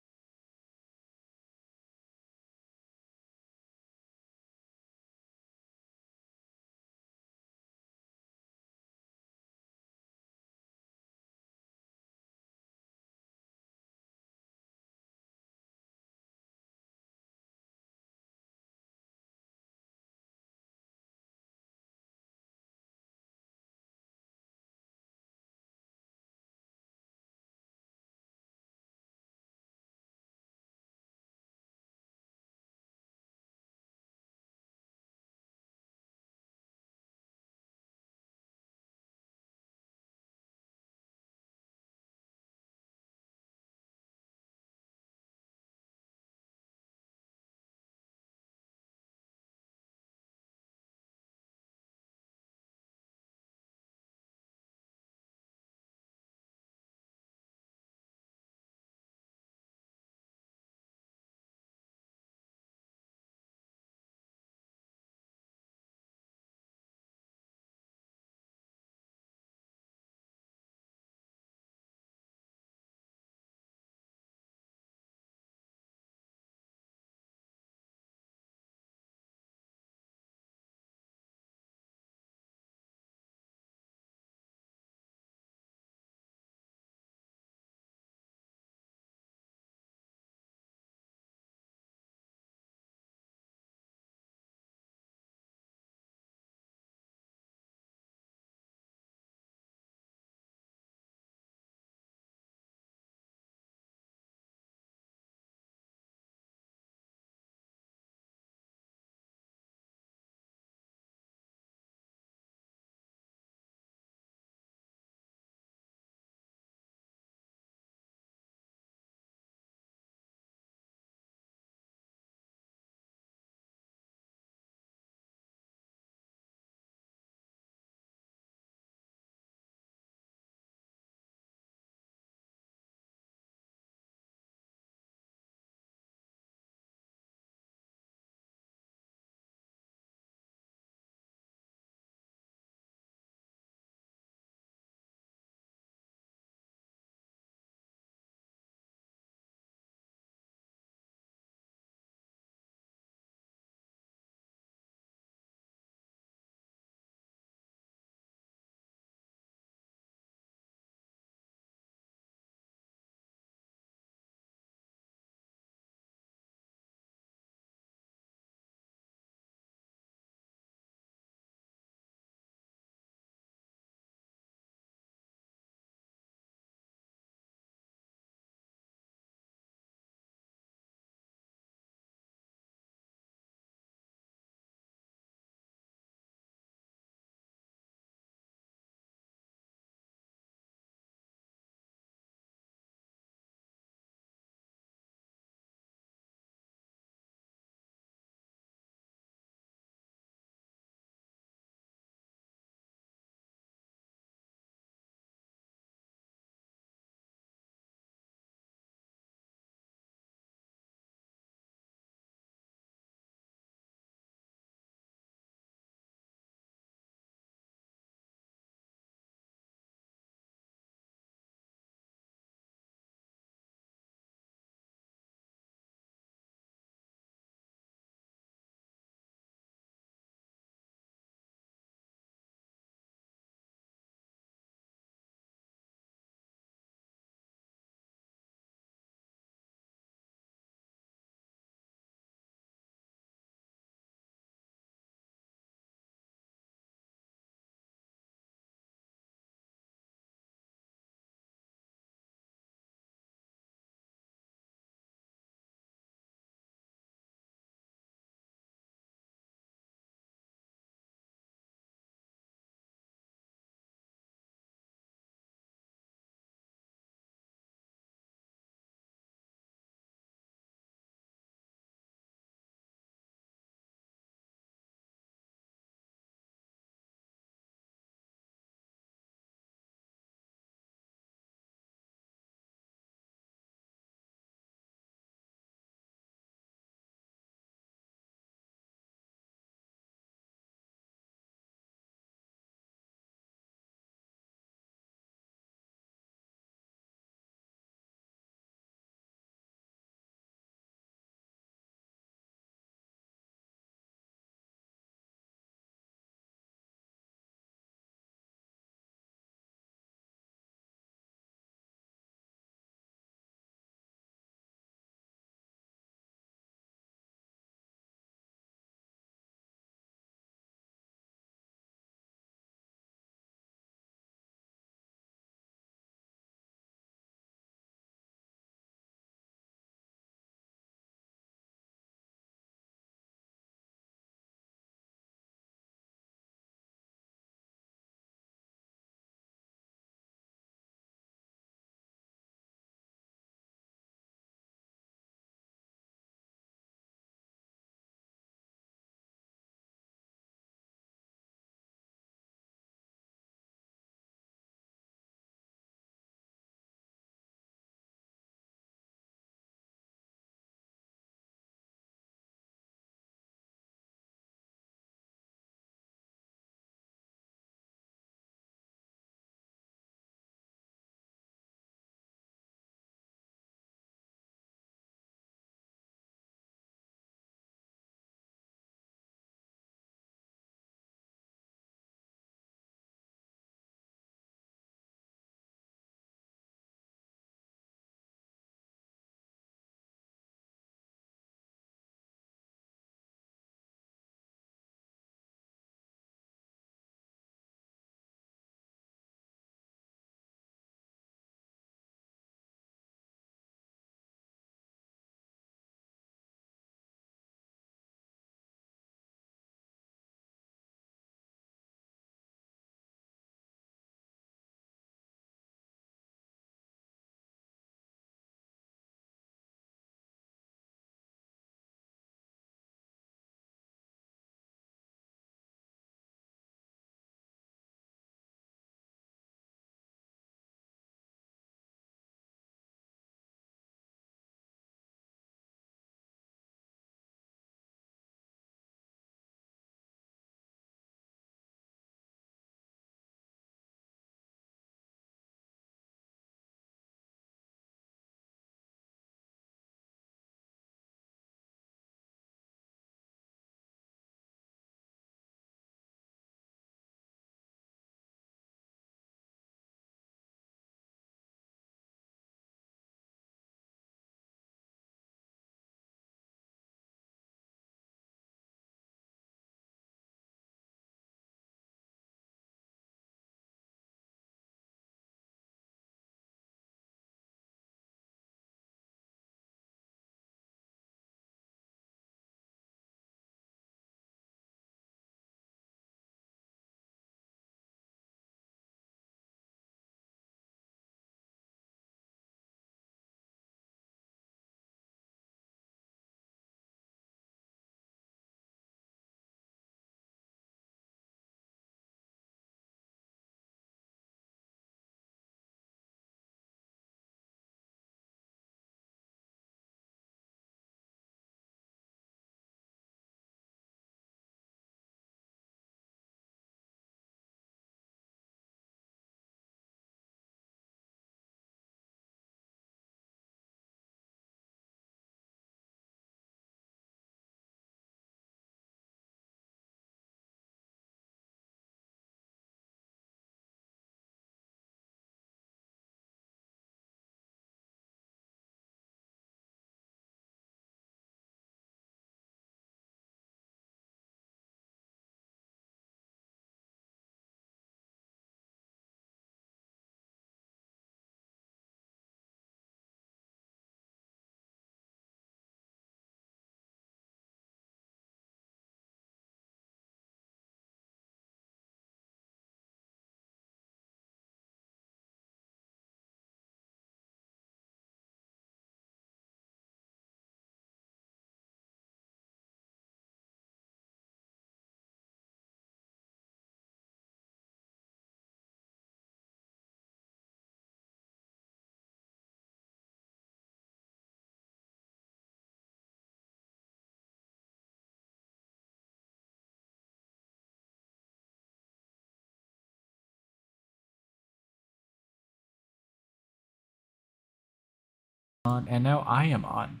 And now I am on.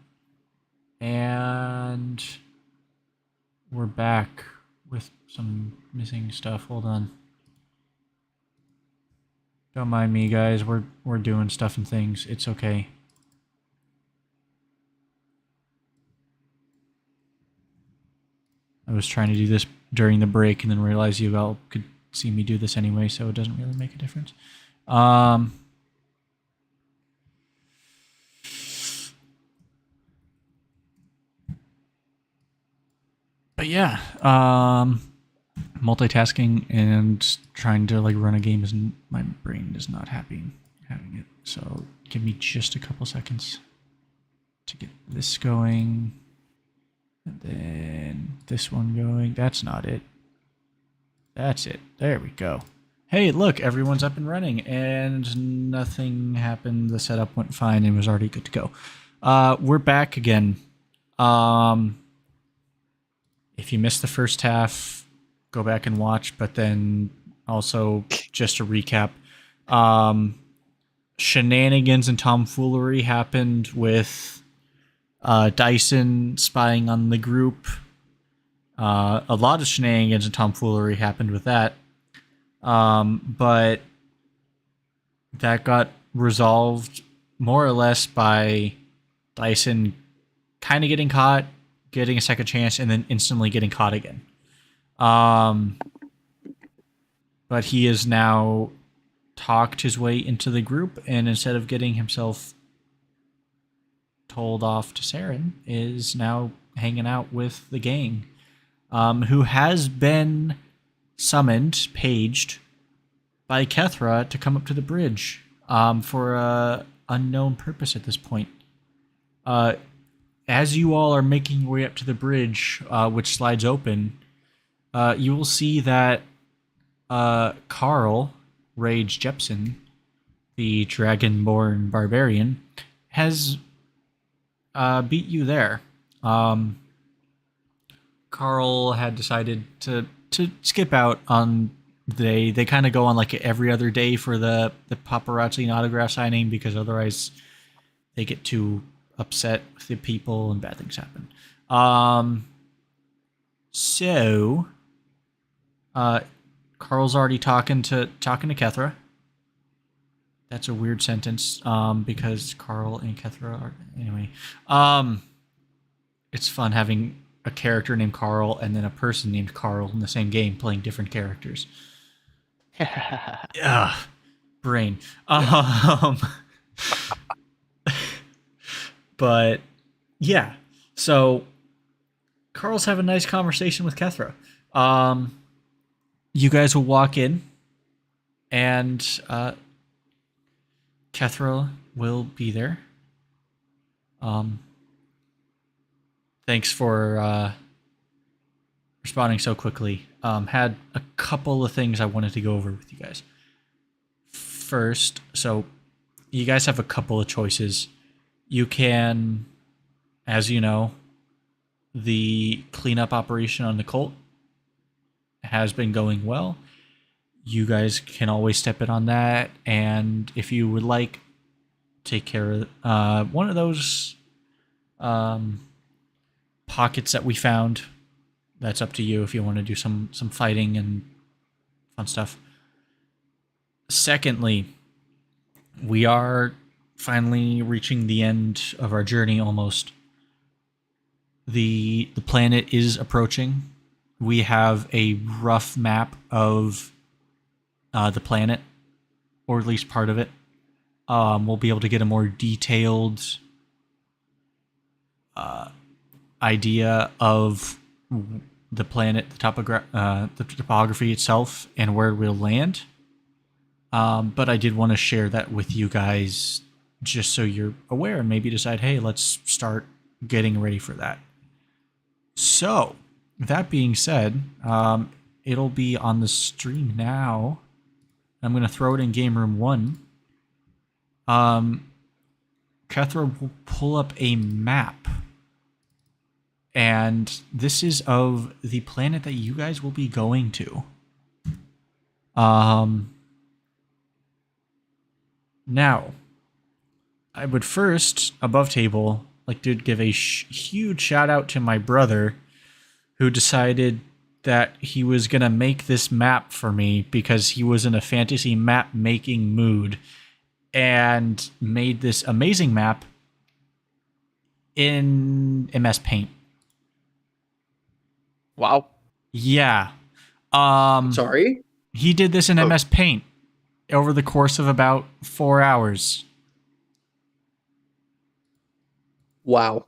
And we're back with some missing stuff. Hold on. Don't mind me, guys. We're doing stuff and things. It's okay. I was trying to do this during the break and then realized you all could see me do this anyway, so it doesn't really make a difference. But yeah, multitasking and trying to like run a game isn't, my brain is not happy having it. So give me just a couple seconds to get this going. And then this one going. That's not it. That's it. There we go. Hey, look, everyone's up and running, and nothing happened. The setup went fine and was already good to go. We're back again. If you missed the first half, go back and watch, but then also, just to recap, shenanigans and tomfoolery happened with Dyson spying on the group. A lot of shenanigans and tomfoolery happened with that. But that got resolved more or less by Dyson kind of getting caught, getting a second chance, and then instantly getting caught again. But he has now talked his way into the group, and instead of getting himself told off to Saren, is now hanging out with the gang, who has been summoned, paged, by Kethra to come up to the bridge for a unknown purpose at this point. As you all are making your way up to the bridge, which slides open, you will see that Carl, Rage Jepson, the Dragonborn Barbarian, has beat you there. Carl had decided to skip out on the day. They kind of go on like every other day for the paparazzi and autograph signing, because otherwise they get too upset with the people and bad things happen. Carl's already talking to Kethra. That's a weird sentence, because Carl and Kethra are... Anyway. It's fun having a character named Carl and then a person named Carl in the same game playing different characters. Brain. But, yeah. So, Carl's having a nice conversation with Kethra. You guys will walk in, and Kethra will be there. Thanks for responding so quickly. Had a couple of things I wanted to go over with you guys. First, so you guys have a couple of choices. You can, as you know, the cleanup operation on the cult has been going well. You guys can always step in on that, and if you would like, take care of one of those pockets that we found. That's up to you if you want to do some fighting and fun stuff. Secondly, we are finally reaching the end of our journey almost. The planet is approaching. We have a rough map of the planet, or at least part of it. We'll be able to get a more detailed idea of the planet, the topography itself, and where we'll land. But I did want to share that with you guys, just so you're aware, and maybe decide, hey, let's start getting ready for that. So, that being said, it'll be on the stream now. I'm going to throw it in Game Room 1. Kethra will pull up a map. And this is of the planet that you guys will be going to. Now, I would first, above table, like to give a huge shout out to my brother who decided that he was going to make this map for me because he was in a fantasy map making mood and made this amazing map in MS Paint. Wow. Yeah. Sorry? He did this in Oh. MS Paint over the course of about 4 hours. Wow.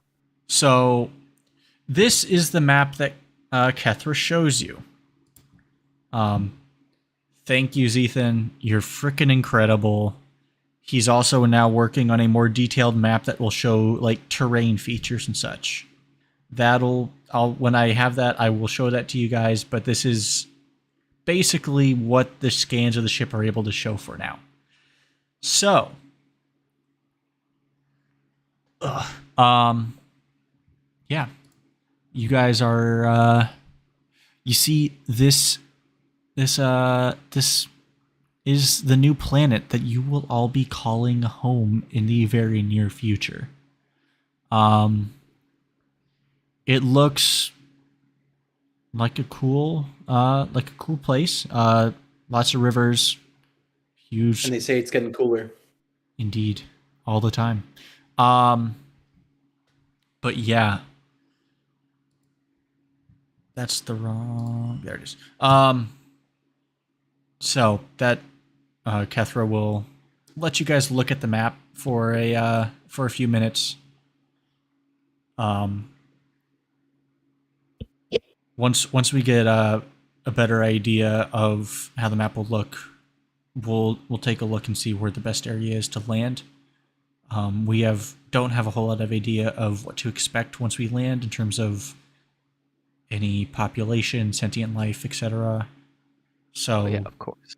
So this is the map that Kethra shows you. Thank you, Zethan. You're freaking incredible. He's also now working on a more detailed map that will show like terrain features and such. When I have that, I will show that to you guys, but this is basically what the scans of the ship are able to show for now. So, yeah, you guys are, you see this is the new planet that you will all be calling home in the very near future. It looks like a cool place. Lots of rivers, huge. And they say it's getting cooler. Indeed, all the time. But yeah, that's the wrong. There it is. So that Kethra will let you guys look at the map for a few minutes. Once we get a better idea of how the map will look, we'll take a look and see where the best area is to land. We don't have a whole lot of idea of what to expect once we land in terms of any population, sentient life, etc. So Yeah, of course.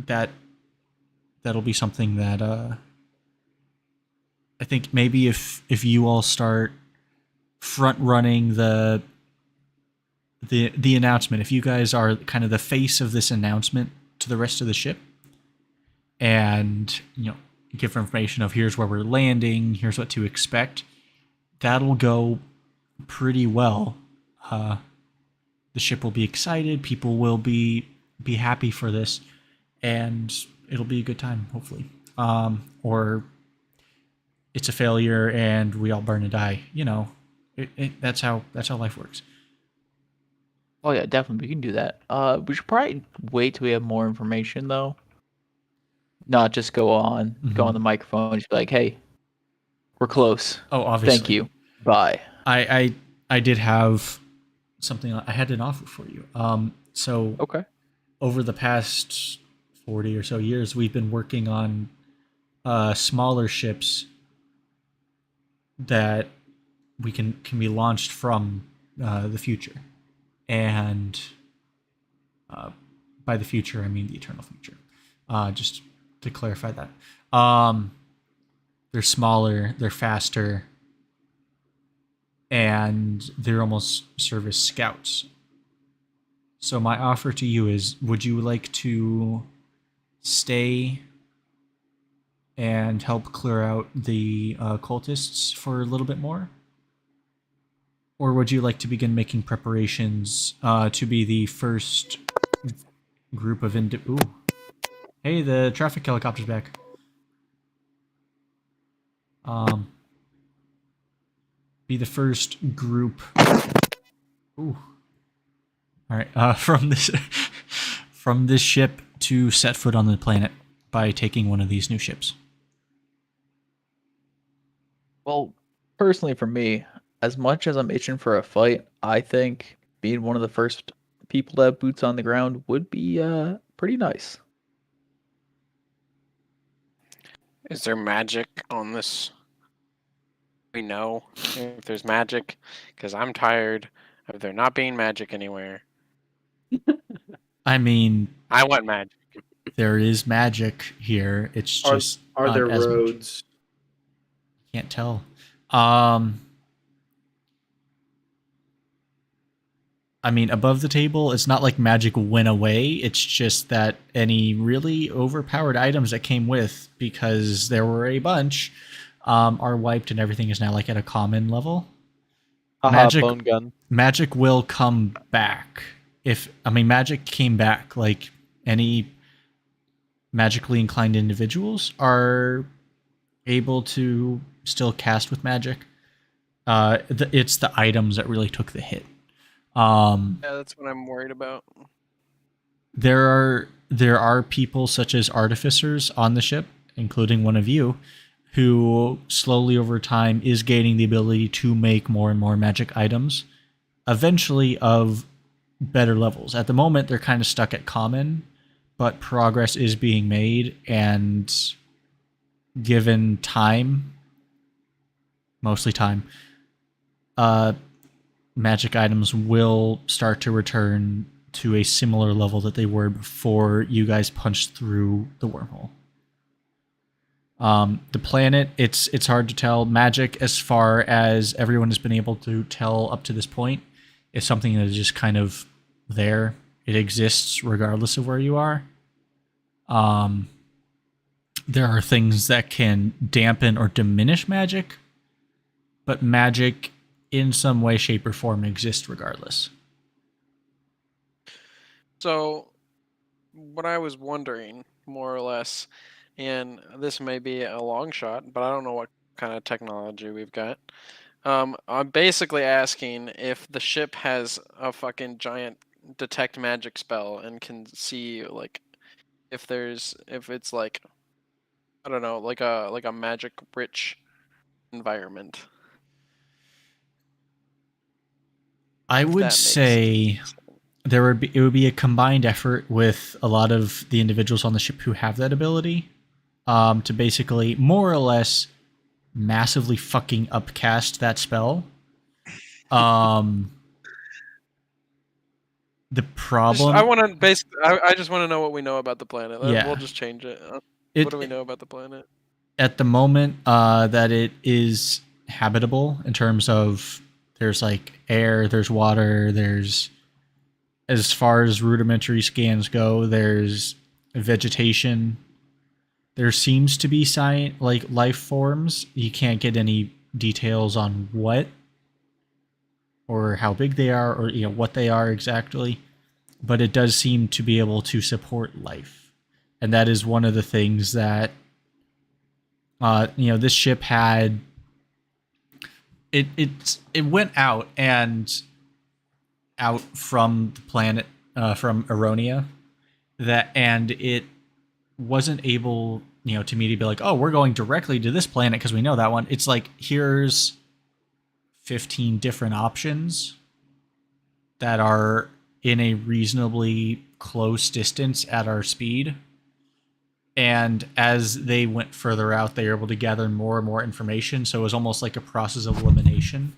that'll be something that I think maybe if you all start front running the announcement, if you guys are kind of the face of this announcement to the rest of the ship, and give information of here's where we're landing, here's what to expect, that'll go pretty well. The ship will be excited, people will be happy for this, and it'll be a good time, hopefully. Or it's a failure and we all burn and die. That's how life works. Oh yeah, definitely we can do that. We should probably wait till we have more information though. Not just go on the microphone and just be like, "Hey, we're close. Oh, obviously. Thank you. Bye." I did have something. I had an offer for you. So Okay. over the past 40 or so years, we've been working on smaller ships that we can be launched from the future, and by the future I mean the eternal future. Just to clarify that, they're smaller, they're faster, and they're almost serve as scouts. So my offer to you is, would you like to stay and help clear out the cultists for a little bit more? Or would you like to begin making preparations to be the first group of Ooh. Hey, the traffic helicopter's back. Be the first group. Ooh. All right. From this ship to set foot on the planet by taking one of these new ships. Well, personally for me, as much as I'm itching for a fight, I think being one of the first people to have boots on the ground would be pretty nice. Is there magic on this? We know if there's magic, because I'm tired of there not being magic anywhere. I mean, I want magic. there is magic here. It's just Are not there as much. roads? Can't tell. I mean, above the table, it's not like magic went away. It's just that any really overpowered items that came with, because there were a bunch, are wiped and everything is now like at a common level. Haha, bone gun. Magic will come back. Magic came back. Like any magically inclined individuals are able to still cast with magic. It's the items that really took the hit. Yeah, that's what I'm worried about. There are people such as artificers on the ship, including one of you, who slowly over time is gaining the ability to make more and more magic items, eventually of better levels. At the moment, they're kind of stuck at common, but progress is being made, and given time, mostly time, magic items will start to return to a similar level that they were before you guys punched through the wormhole. The planet, it's hard to tell. Magic, as far as everyone has been able to tell up to this point, is something that is just kind of there. It exists regardless of where you are. There are things that can dampen or diminish magic, but magic in some way, shape, or form exists regardless. So, what I was wondering, more or less, and this may be a long shot, but I don't know what kind of technology we've got. I'm basically asking if the ship has a fucking giant detect magic spell and can see like if it's like, I don't know, like a magic rich environment. I would say it would be a combined effort with a lot of the individuals on the ship who have that ability, to basically more or less massively fucking upcast that spell. The problem. I just want to know what we know about the planet. Yeah. We'll just change it. What do we know about the planet? At the moment, that it is habitable in terms of there's like air, there's water, there's, as far as rudimentary scans go, there's vegetation. There seems to be like life forms. You can't get any details on what or how big they are, or what they are exactly, but it does seem to be able to support life, and that is one of the things that this ship had. It went out from the planet, from Aronia, and it wasn't able to immediately be like, oh, we're going directly to this planet because we know that one. It's like, here's 15 different options that are in a reasonably close distance at our speed. And as they went further out, they were able to gather more and more information. So it was almost like a process of elimination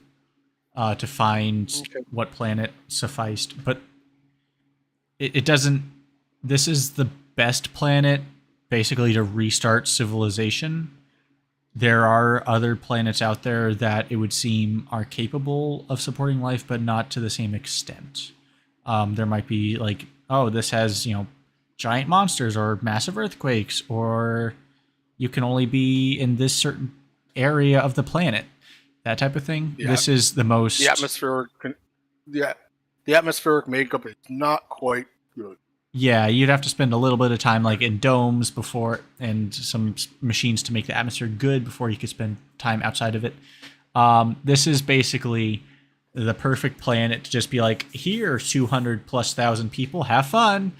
to find what planet sufficed. But it doesn't... This is the best planet, basically, to restart civilization. There are other planets out there that it would seem are capable of supporting life, but not to the same extent. There might be like, oh, this has, giant monsters or massive earthquakes, or you can only be in this certain area of the planet. That type of thing. Yeah. This is the most... The atmospheric makeup is not quite good. Yeah, you'd have to spend a little bit of time like in domes before, and some machines to make the atmosphere good before you could spend time outside of it. This is basically the perfect planet to just be like, here, 200,000+ people, have fun.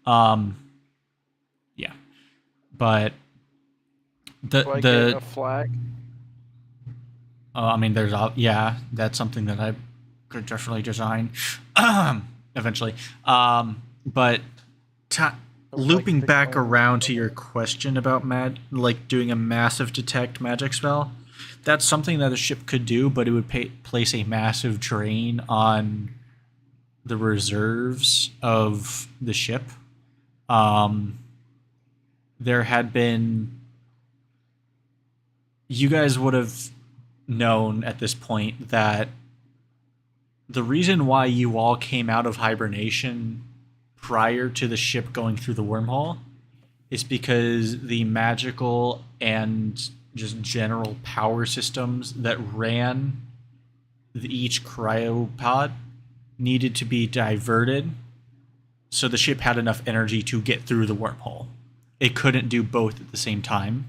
Yeah, but Get a flag. There's that's something that I could definitely design eventually. But looping back around to your question about doing a massive detect magic spell, that's something that a ship could do, but it would place a massive drain on the reserves of the ship. There had been... You guys would have known at this point that the reason why you all came out of hibernation prior to the ship going through the wormhole is because the magical and just general power systems that ran each cryopod needed to be diverted so the ship had enough energy to get through the wormhole. It couldn't do both at the same time,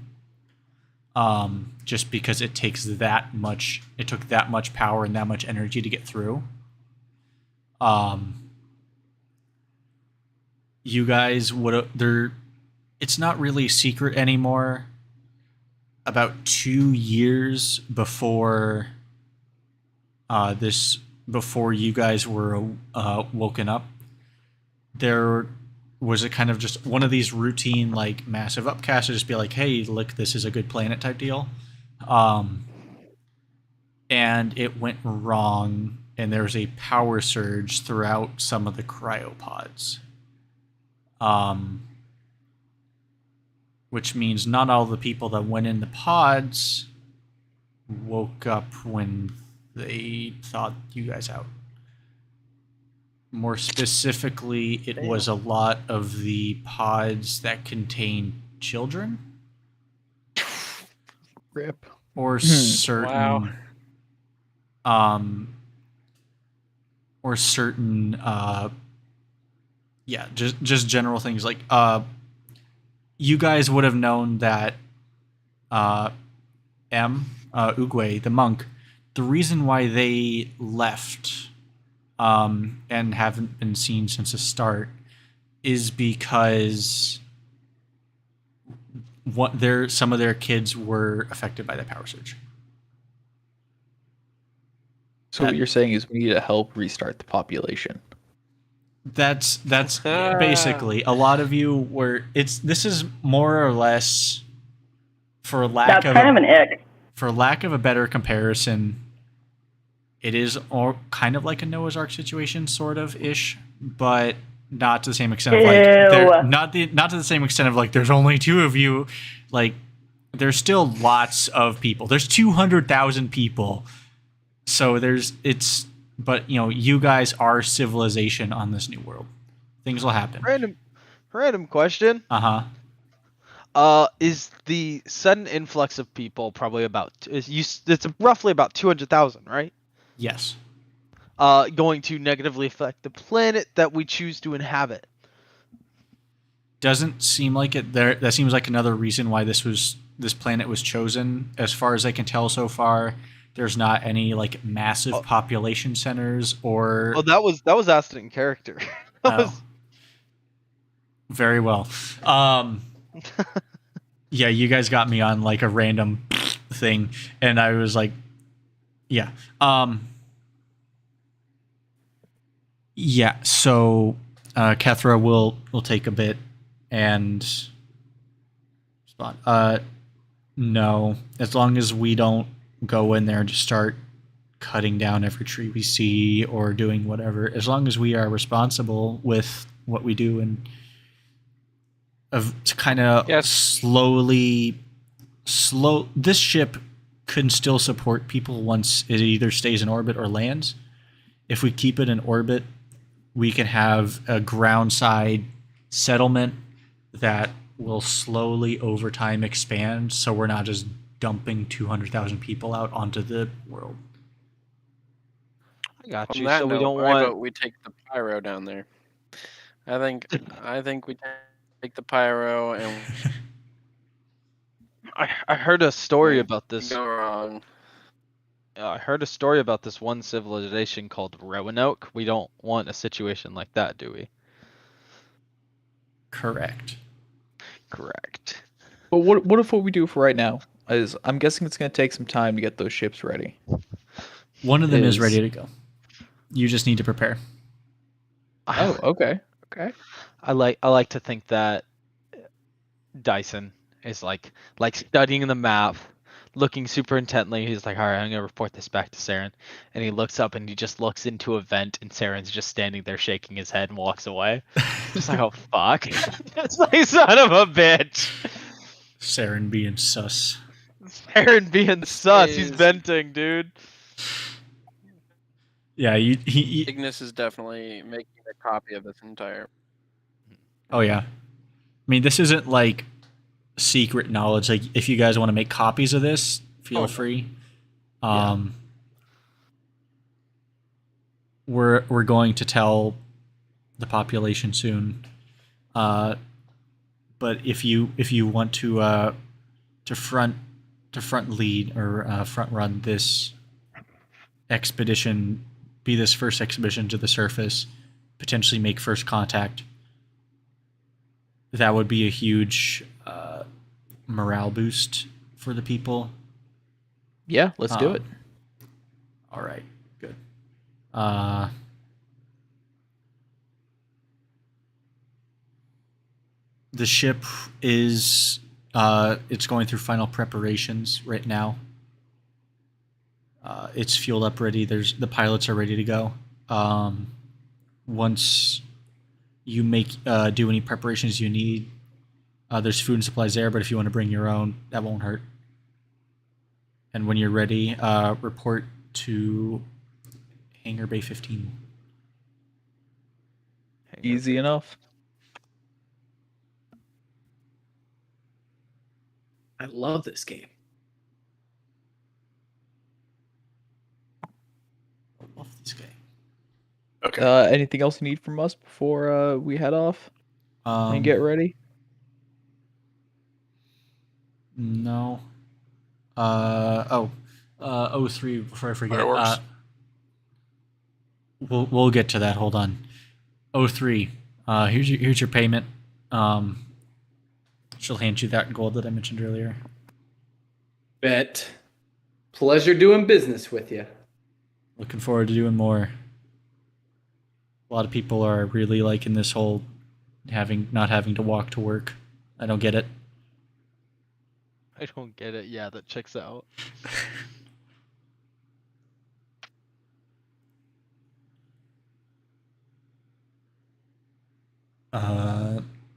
just because it took that much power and that much energy to get through. You guys would it's not really a secret anymore. About 2 years before before you guys were woken up, there was a kind of just one of these routine, like, massive upcasts to just be like, hey, look, this is a good planet type deal. And it went wrong, and there was a power surge throughout some of the cryopods. Which means not all the people that went in the pods woke up when they thawed you guys out. More specifically, it was a lot of the pods that contained children. Rip. Or certain... or certain... yeah, just general things like... you guys would have known that Ugwe, the monk, the reason why they left and haven't been seen since the start is because some of their kids were affected by the power surge. So what you're saying is we need to help restart the population. That's basically a lot of you were. This is more or less, for lack of an ick. For lack of a better comparison, it is kind of like a Noah's Ark situation, sort of ish, but not to the same extent of like not to the same extent of like there's only 2 of you. Like, there's still lots of people. There's 200,000 people. So but you guys are civilization on this new world. Things will happen. Random question. Is the sudden influx of people probably it's roughly about 200,000, right? Yes. Going to negatively affect the planet that we choose to inhabit? Doesn't seem like it. That seems like another reason why this planet was chosen. As far as I can tell so far, there's not any like massive population centers or. Oh, that was asked in character. Very well. Yeah, you guys got me on like a random thing, and I was like, yeah. Yeah, so Kethra will take a bit and respond. No, as long as we don't go in there and just start cutting down every tree we see or doing whatever, as long as we are responsible with what we do and kind of this ship can still support people once it either stays in orbit or lands. If we keep it in orbit, we can have a groundside settlement that will slowly over time expand, so we're not just dumping 200,000 people out onto the world. I got you. On that So note, we don't I want. vote we take the pyro down there. I think we take the pyro and I heard a story about this. go wrong. I heard a story about this one civilization called Roanoke. We don't want a situation like that, do we? Correct. But what if what we do for right now is, I'm guessing it's going to take some time to get those ships ready. One of them is ready to go. You just need to prepare. Oh, okay. I like to think that Dyson is like studying the map, looking super intently. He's like, all right, I'm gonna report this back to Saren, and he looks up and he just looks into a vent, and Saren's just standing there shaking his head and walks away. Just like, oh fuck, it's like, son of a bitch. Saren being sus. Saren being sus. He's venting, dude. Yeah, Ignis is definitely making a copy of this entire. Oh yeah, I mean, this isn't like secret knowledge. Like if you guys want to make copies of this, feel free. We're going to tell the population soon. But if you want to front lead or front run this expedition, be this first expedition to the surface, potentially make first contact, that would be a huge morale boost for the people. Yeah, let's do it. All right, good. The ship is it's going through final preparations right now. It's fueled up, ready. The pilots are ready to go. Once you do any preparations you need, there's food and supplies there. But if you want to bring your own, that won't hurt. And when you're ready, report to Hangar Bay 15. Easy enough. I love this game. I love this game. Okay. Anything else you need from us before we head off and get ready? No. 03, before I forget. Fireworks. We'll get to that. Hold on. 03. Here's your payment. She'll hand you that gold that I mentioned earlier. Bet. Pleasure doing business with you. Looking forward to doing more. A lot of people are really liking this whole not having to walk to work. I don't get it. I don't get it. Yeah, that checks out.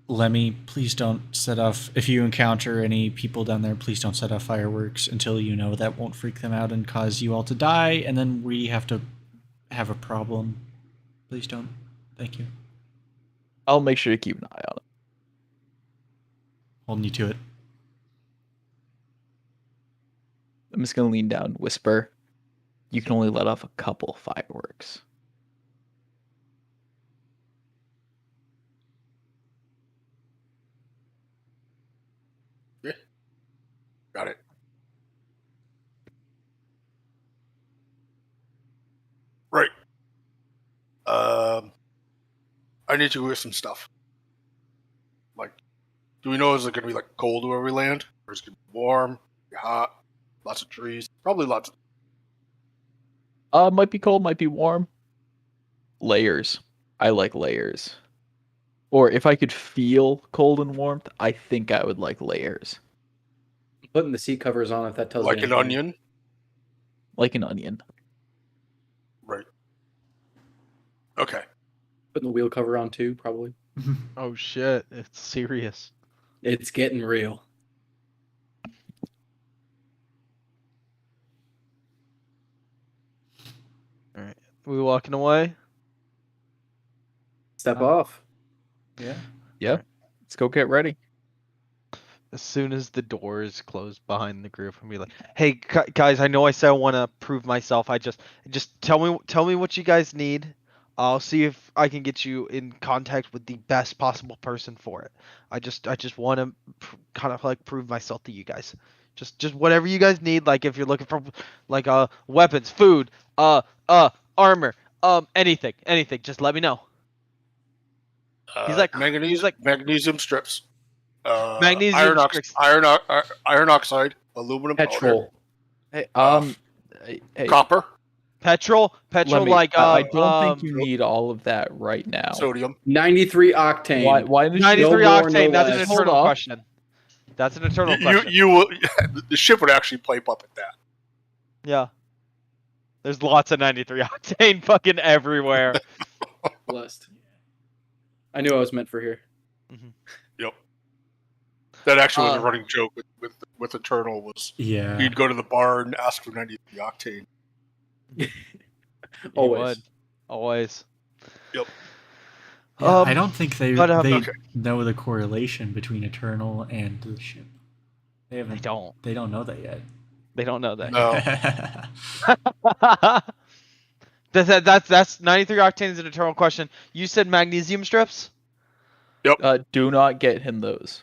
Lemmy, please don't set off. If you encounter any people down there, please don't set off fireworks until you know that won't freak them out and cause you all to die, and then we have to have a problem. Please don't. Thank you. I'll make sure to keep an eye on it. Holding you to it. I'm just gonna lean down and whisper, you can only let off a couple fireworks. Yeah. Got it. Right. I need to go get some stuff. Like, do we know is it going to be like cold where we land, or is it going to be warm, be hot, lots of trees, probably lots. Might be cold, might be warm. Layers. I like layers. Or if I could feel cold and warmth, I think I would like layers. Putting the seat covers on if that tells Like you an anything. onion. Like an onion. Right. Okay. Putting the wheel cover on too, probably. Oh shit, it's serious. It's getting real. Alright. We walking away? Step off. Yeah. Yep. Let's go get ready. As soon as the doors close behind the group, I'm be like, "Hey guys, I know I said I want to prove myself. I just tell me what you guys need. I'll see if I can get you in contact with the best possible person for it. I just want to kind of like prove myself to you guys. Just whatever you guys need. Like if you're looking for like weapons, food, armor, anything. Just let me know." He's like magnesium strips. Magnesium strips. Iron oxide, aluminum Petrol. Hey, hey, copper, Petrol, like I don't think you need all of that right now. sodium. 93 octane. Why did 93 no more, octane. no That's an less. internal Hold on. question. That's an internal question. You will. The ship would actually pipe up at that. Yeah. There's lots of 93 octane fucking everywhere. Blessed. I knew I was meant for here. Yep. That actually was a running joke with Eternal was Yeah. he'd go to the bar and ask for 93 octane. Always. Always. Yep. Yeah, I don't think they but, they Okay. know the correlation between Eternal and the ship. They haven't. don't. They don't know that yet. They don't know that. No. That's 93 octane is an eternal question. You said magnesium strips? Do not get him those.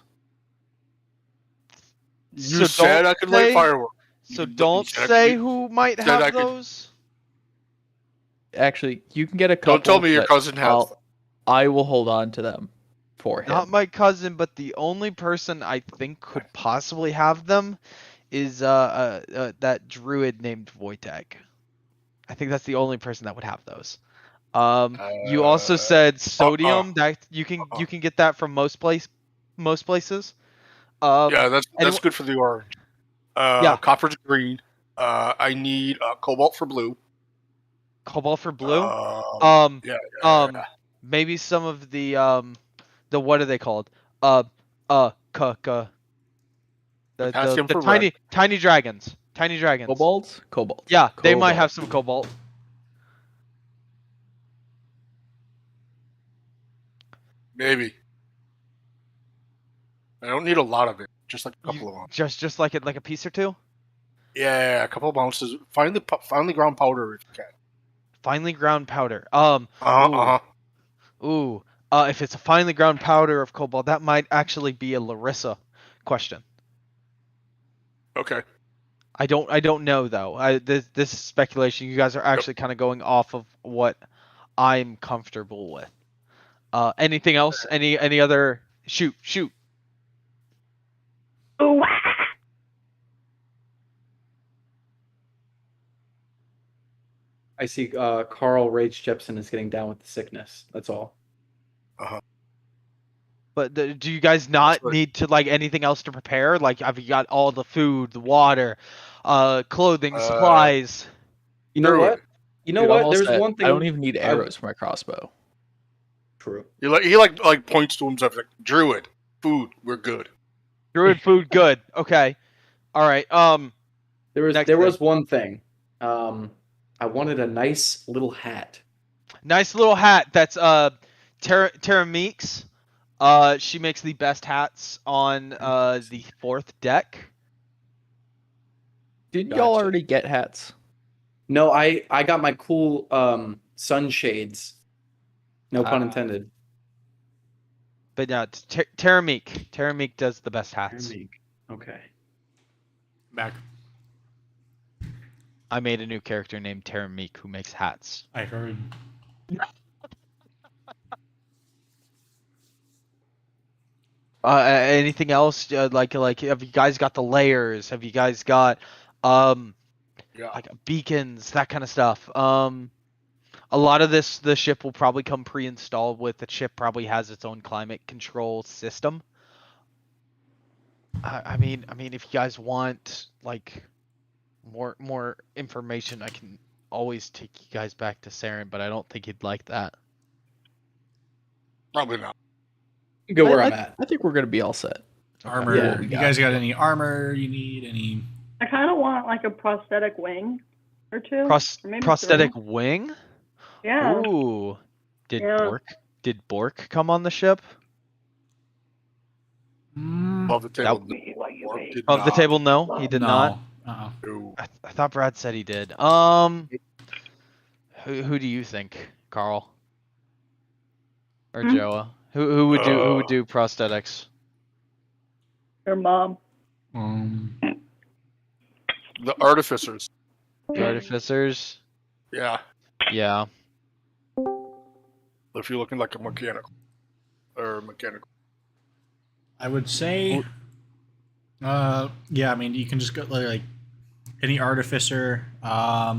You So said don't I could light say- fireworks. So You don't said I say could- who might said I have could- those. Actually, you can get a couple. Don't tell me your but cousin has them. I will hold on to them for him. Not my cousin, but the only person I think could possibly have them is that druid named Wojtek. I think that's the only person that would have those. You also said sodium. That you can get that from most places. Yeah, that's anyone- good for the orange. Yeah. Copper's green. I need cobalt for blue. Cobalt for blue. Yeah. Maybe some of the what are they called? The Potassium for tiny dragons. Tiny dragons. Cobalt. Yeah, they might Cobalt. have some cobalt. Maybe. I don't need a lot of it. Just like a couple of them. Just like a piece or two. Yeah, a couple of ounces. Finely ground powder if you can. Finely ground powder. Ooh. If it's a finely ground powder of cobalt, that might actually be a Larissa question. Okay. I don't know though. This is speculation. You guys are actually kind of going off of what I'm comfortable with. Anything else? Any other? Shoot. I see Carl Rage Jepsen is getting down with the sickness. That's all. But do you guys not That's right. need to like anything else to prepare? Like, have you got all the food, the water, clothing, supplies? You know Druid. what? You know Dude, I'm what? all There's set. one thing. I don't even need arrows for my crossbow. True. He points to himself like Druid, food, we're good. Druid food, good. Okay. All right. There was one thing. I wanted a nice little hat. Nice little hat. That's Tara Meeks. She makes the best hats on the 4th deck. Didn't y'all Gotcha. already get hats? No, I got my cool sunshades. No pun intended. But no, Tara Meek. Tara Meek does the best hats. Okay. Back. I made a new character named Tara Meek who makes hats. I heard. Anything else? Like have you guys got the layers? Have you guys got like beacons, that kind of stuff? A lot of the ship will probably come pre-installed with. The ship probably has its own climate control system. I mean, if you guys want like more information, I can always take you guys back to Saren, but I don't think he'd like that. Probably not. Go where I'm at. I think we're gonna be all set. Armor. Yeah, You guys got any armor you need? Any? I kind of want like a prosthetic wing or two. or maybe Prosthetic 3. wing? Yeah. Ooh. Yeah. Did Bork come on the ship? Above the table. Of the table, no, he did not. No. I thought Brad said he did. Who do you think, Carl? Or Joah? Who would do prosthetics? Your mom. The artificers. The artificers? Yeah. Yeah. If you're looking like a mechanical. I would say, yeah. I mean, you can just go like any artificer. Yeah.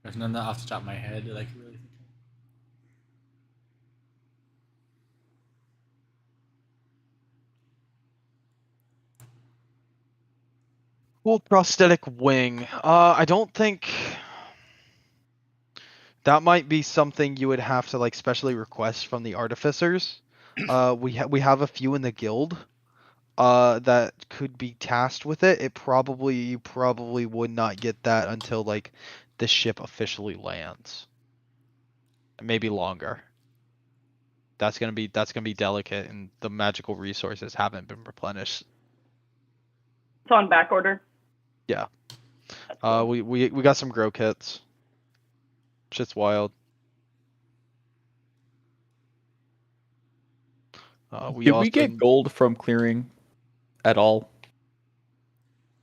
There's none that off the top of my head that I can really think of. Cool prosthetic wing. I don't think that might be something you would have to like specially request from the artificers. We have a few in the guild. that could be tasked with it. You probably would not get that until like the ship officially lands. Maybe longer. That's gonna be delicate, and the magical resources haven't been replenished. It's on back order. Yeah. That's cool. We got some grow kits. Shit's wild. Did we get gold from clearing at all?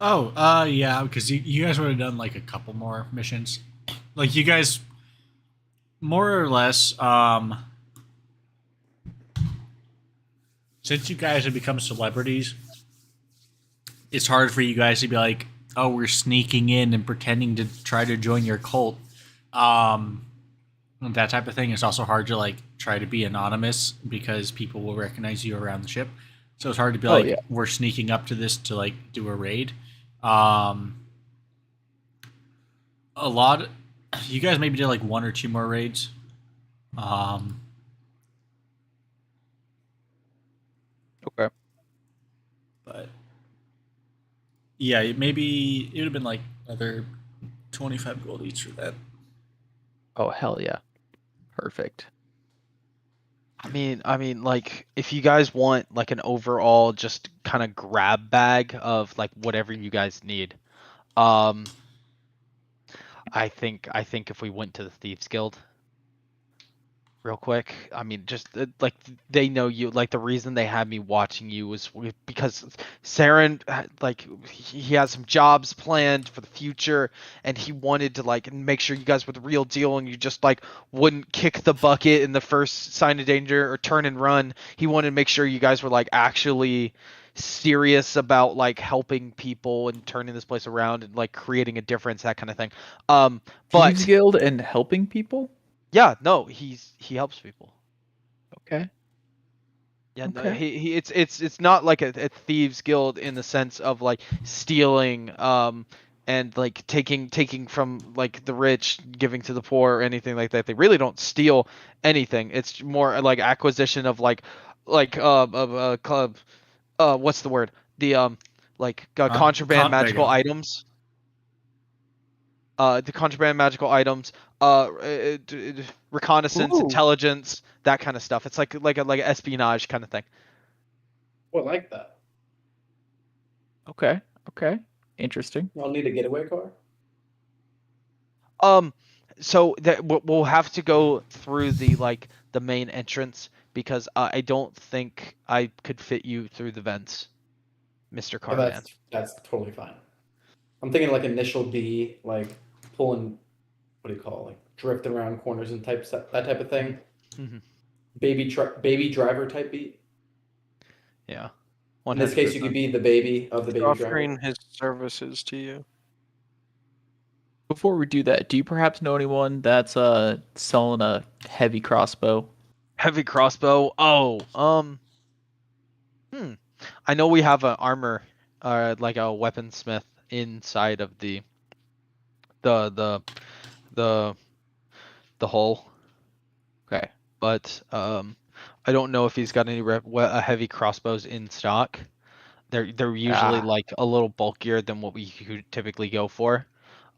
Oh, yeah, because you guys would have done like a couple more missions. Like you guys, more or less, since you guys have become celebrities, it's hard for you guys to be like, oh, we're sneaking in and pretending to try to join your cult. That type of thing. It's also hard to like try to be anonymous because people will recognize you around the ship. So it's hard to be like, yeah. we're sneaking up to this to like do a raid. A lot. You guys maybe did like 1 or 2 more raids. Okay. But yeah, maybe it would have been like another 25 gold each for that. Oh hell yeah. Perfect. I mean, like, if you guys want like an overall just kind of grab bag of like whatever you guys need, I think if we went to the Thieves Guild real quick, I mean, just like they know you. Like the reason they had me watching you was because Saren, like he has some jobs planned for the future, and he wanted to like make sure you guys were the real deal, and you just like wouldn't kick the bucket in the first sign of danger or turn and run. He wanted to make sure you guys were like actually serious about like helping people and turning this place around and like creating a difference, that kind of thing. But Thieves Guild and helping people? yeah, no, he helps people. Okay. Yeah, no, Okay. it's not like a thieves guild in the sense of like stealing and like taking from like the rich, giving to the poor or anything like that. They really don't steal anything. It's more like acquisition of like club what's the word? The contraband magical items. The contraband magical items, reconnaissance, Ooh. intelligence, that kind of stuff. It's like an espionage kind of thing. Oh, I like that. Okay. Okay. Interesting. Y'all need a getaway car? So that we'll have to go through the main entrance because I don't think I could fit you through the vents, Mr. Oh, Carman. that's totally fine. I'm thinking like initial B, like pulling, what do you call it, like drifting around corners and that type of thing. Mhm. Baby driver type beat. Yeah. In this case, you could be the baby of the baby Offering driver. his services to you. Before we do that, do you perhaps know anyone that's selling a heavy crossbow? Heavy crossbow. Oh, I know we have an armor, like a weaponsmith inside of the hull. Okay. But I don't know if he's got any heavy crossbows in stock. They're usually like a little bulkier than what we could typically go for.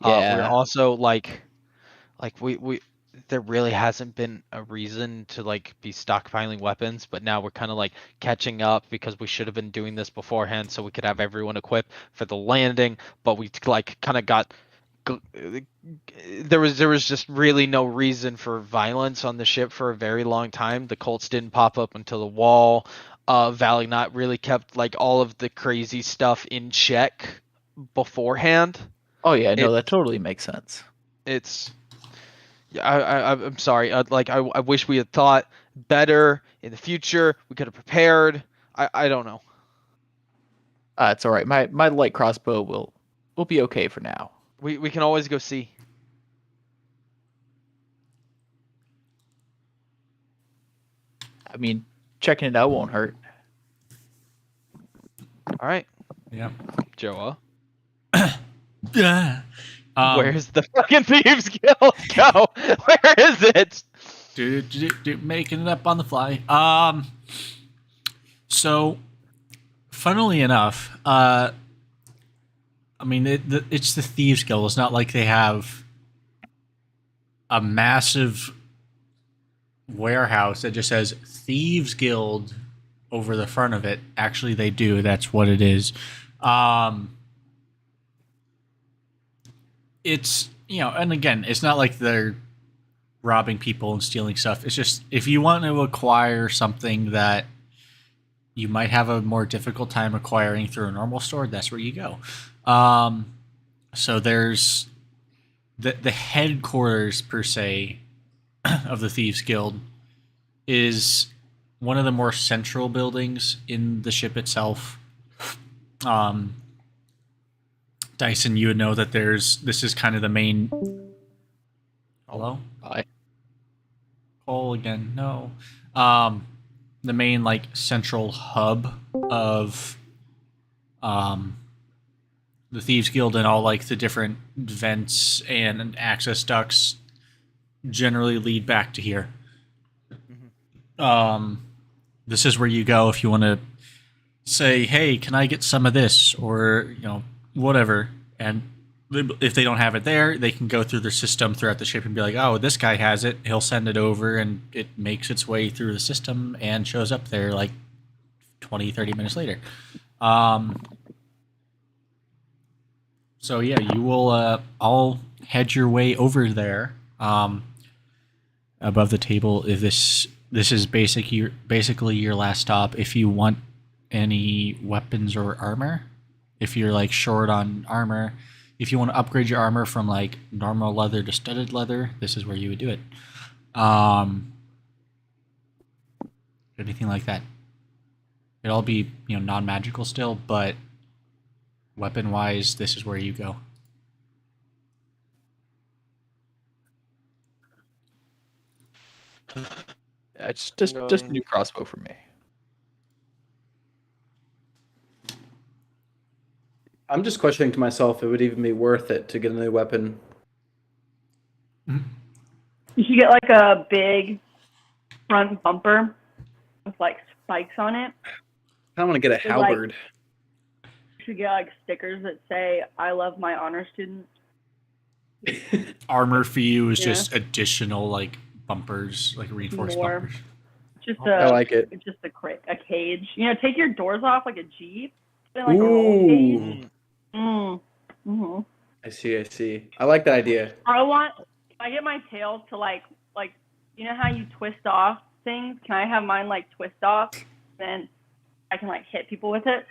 Yeah. We're also like we there really hasn't been a reason to like be stockpiling weapons, but now we're kind of like catching up because we should have been doing this beforehand so we could have everyone equipped for the landing, but we like kind of got there was just really no reason for violence on the ship for a very long time. The cults didn't pop up until the wall. Valley not really kept like all of the crazy stuff in check beforehand. Oh yeah, no, that totally makes sense. It's yeah, I'm sorry. I wish we had thought better in the future. We could have prepared. I don't know. It's all right. My light crossbow will be okay for now. We can always go see. I mean, checking it out won't hurt. All right. Yeah. Joah. Yeah. Where's the fucking Thieves Guild? Go. Where is it? Dude, making it up on the fly. So funnily enough, I mean, it's the Thieves Guild. It's not like they have a massive warehouse that just says Thieves Guild over the front of it. Actually, they do. That's what it is. It's, and again, it's not like they're robbing people and stealing stuff. It's just if you want to acquire something that you might have a more difficult time acquiring through a normal store, that's where you go. So there's the headquarters, per se, of the Thieves Guild is one of the more central buildings in the ship itself. Dyson, you would know that this is kind of the main... Hello? Hi. Cole again, no. The main, central hub of the Thieves Guild, and all, the different vents and access ducts generally lead back to here. This is where you go if you want to say, hey, can I get some of this? Or, whatever. And if they don't have it there, they can go through their system throughout the ship and be like, oh, this guy has it. He'll send it over, and it makes its way through the system and shows up there 20, 30 minutes later. So yeah, you will all head your way over there. Above the table, if this is basically your last stop. If you want any weapons or armor, if you're short on armor, if you want to upgrade your armor from normal leather to studded leather, this is where you would do it. Anything like that. It'll all be non-magical still, but weapon wise, this is where you go. Yeah, it's just a new crossbow for me. I'm just questioning to myself if it would even be worth it to get a new weapon. You should get a big front bumper with spikes on it. I want to get a halberd. You should get stickers that say "I love my honor students." Armor for you is just additional bumpers, reinforced bumpers. I like it. It's just a cage. Take your doors off like a Jeep. Ooh. A roll cage. Mm-hmm. I see. I like that idea. I get my tail to how you twist off things. Can I have mine twist off? Then I can hit people with it.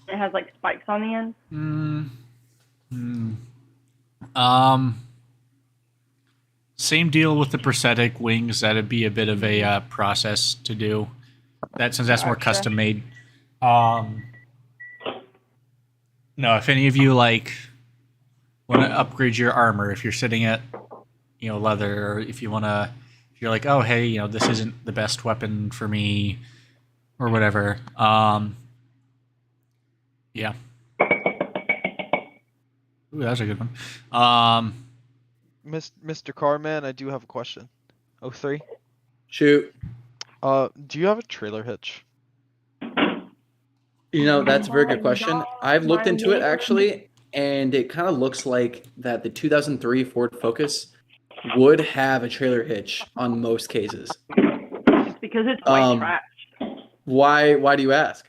It has spikes on the end. Same deal with the prosthetic wings. That'd be a bit of a process to do. Since that's more custom made. No, if any of you want to upgrade your armor, if you're sitting at leather, or if you're oh hey, this isn't the best weapon for me, or whatever. Yeah. Ooh, that was a good one. Mr. Carman, I do have a question. 03? Shoot. Do you have a trailer hitch? That's a very good question. I've looked into it actually, and it kind of looks like that the 2003 Ford Focus would have a trailer hitch on most cases. Because it's white trash. Why do you ask?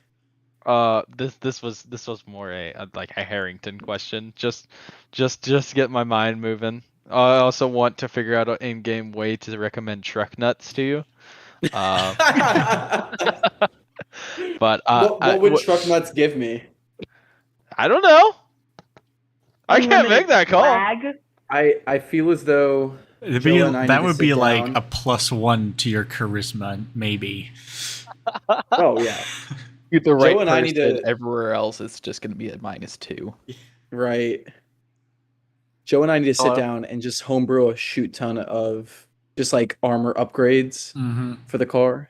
This was more a Harrington question. Just get my mind moving. I also want to figure out an in-game way to recommend truck nuts to you. But what would truck nuts give me? I don't know. I can't make that call. I feel as though that would be a +1 to your charisma, maybe. Oh yeah. With the right Joe and I need to... everywhere else, it's just going to be at -2. Right. Joe and I need to sit down and just homebrew a shoot ton of just armor upgrades for the car.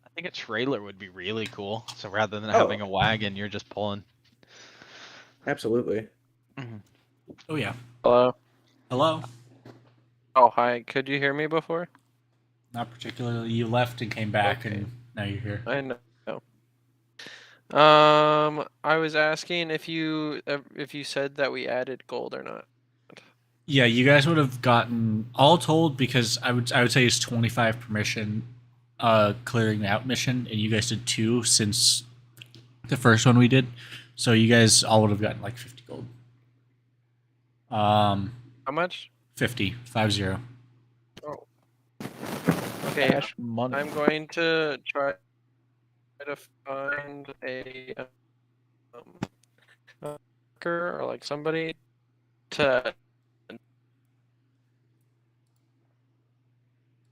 I think a trailer would be really cool. So rather than having a wagon, you're just pulling. Absolutely. Mm-hmm. Oh yeah. Hello. Hello. Oh hi. Could you hear me before? Not particularly. You left and came back, and now you're here. I know. I was asking if you said that we added gold or not. Yeah, you guys would have gotten all told, because I would say it's 25 permission clearing the out mission, and you guys did 2 since the first one we did. So you guys all would have gotten like 50 gold. How much? 50, 50. Oh. Okay, Cash money. I'm going to try to find a worker or like somebody to.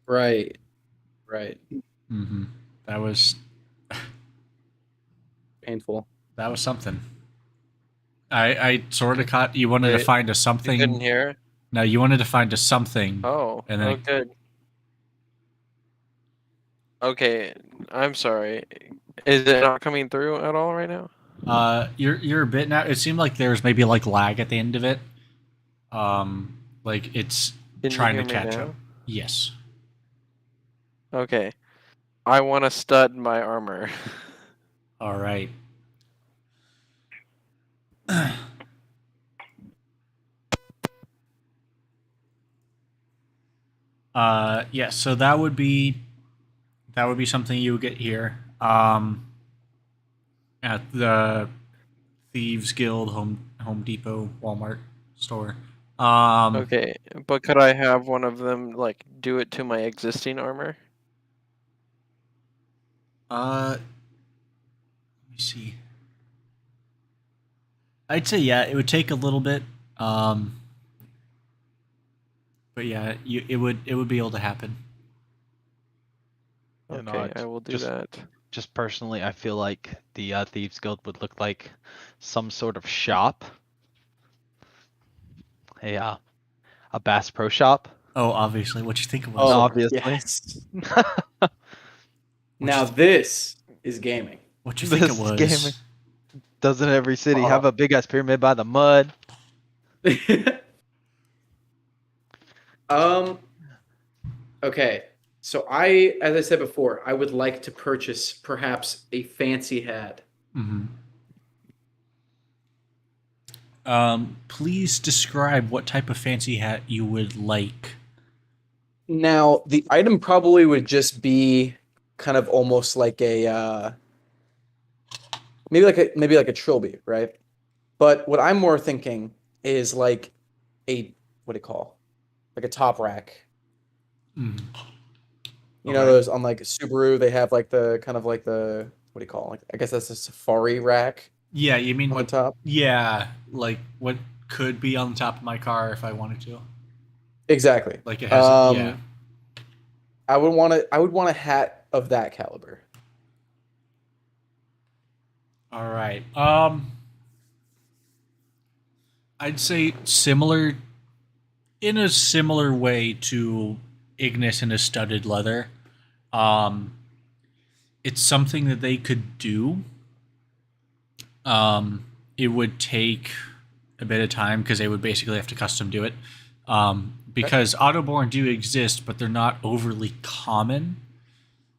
Right. Right. Mm-hmm. That was Painful. something. I sort of caught you wanted to Wait, find a You something. couldn't hear? No, you wanted to find a something. Oh, And then good. Okay, I'm sorry. Is it not coming through at all right now? you're a bit now. It seemed like there's maybe like lag at the end of it. Like it's Can you trying hear to me catch now? up. Yes. Okay. I want to stud my armor. All right. Yeah. So that would be something you would get here. At the Thieves Guild, Home Depot, Walmart store. Okay, but could I have one of them like do it to my existing armor? Let me see. I'd say yeah, it would take a little bit. But yeah, it would be able to happen. You know, Okay, I will do that. Just personally, I feel like the Thieves Guild would look like some sort of shop. A Bass Pro Shop. Oh, obviously, what you think it was? Oh, obviously. yes. What'd Now you this is gaming. What you think This it is was? gaming. Doesn't every city have a big ass pyramid by the mud? Okay. So as I said before, I would like to purchase perhaps a fancy hat. Mm-hmm. Please describe what type of fancy hat you would like. Now, the item probably would just be kind of almost like a maybe like a trilby, right? But what I'm more thinking is like a what do you call? Like a top rack. Mm. You know those on like Subaru, they have like the kind of like the what do you call it? Like, I guess that's a safari rack Yeah, you mean on what? the top. Yeah, like what could be on the top of my car if I wanted to. Exactly. Like it has. Yeah. I would want a hat of that caliber. All right. I'd say in a similar way to Ignis and his studded leather. It's something that they could do. It would take a bit of time because they would basically have to custom do it. Because Autoborn do exist, but they're not overly common.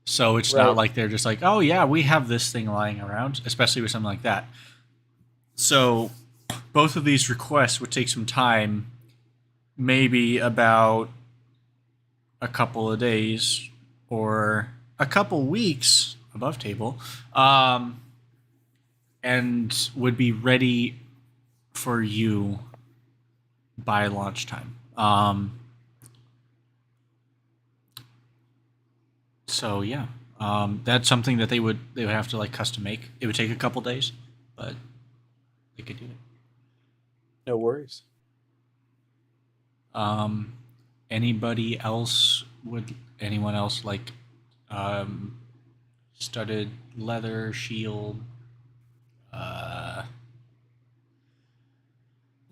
So it's not like they're just like, oh yeah, we have this thing lying around, especially with something like that. So both of these requests would take some time, maybe about a couple of days or a couple weeks above table, and would be ready for you by launch time. So yeah, that's something that they would have to like custom make. It would take a couple days, but they could do it. No worries. Anyone else like studded leather shield?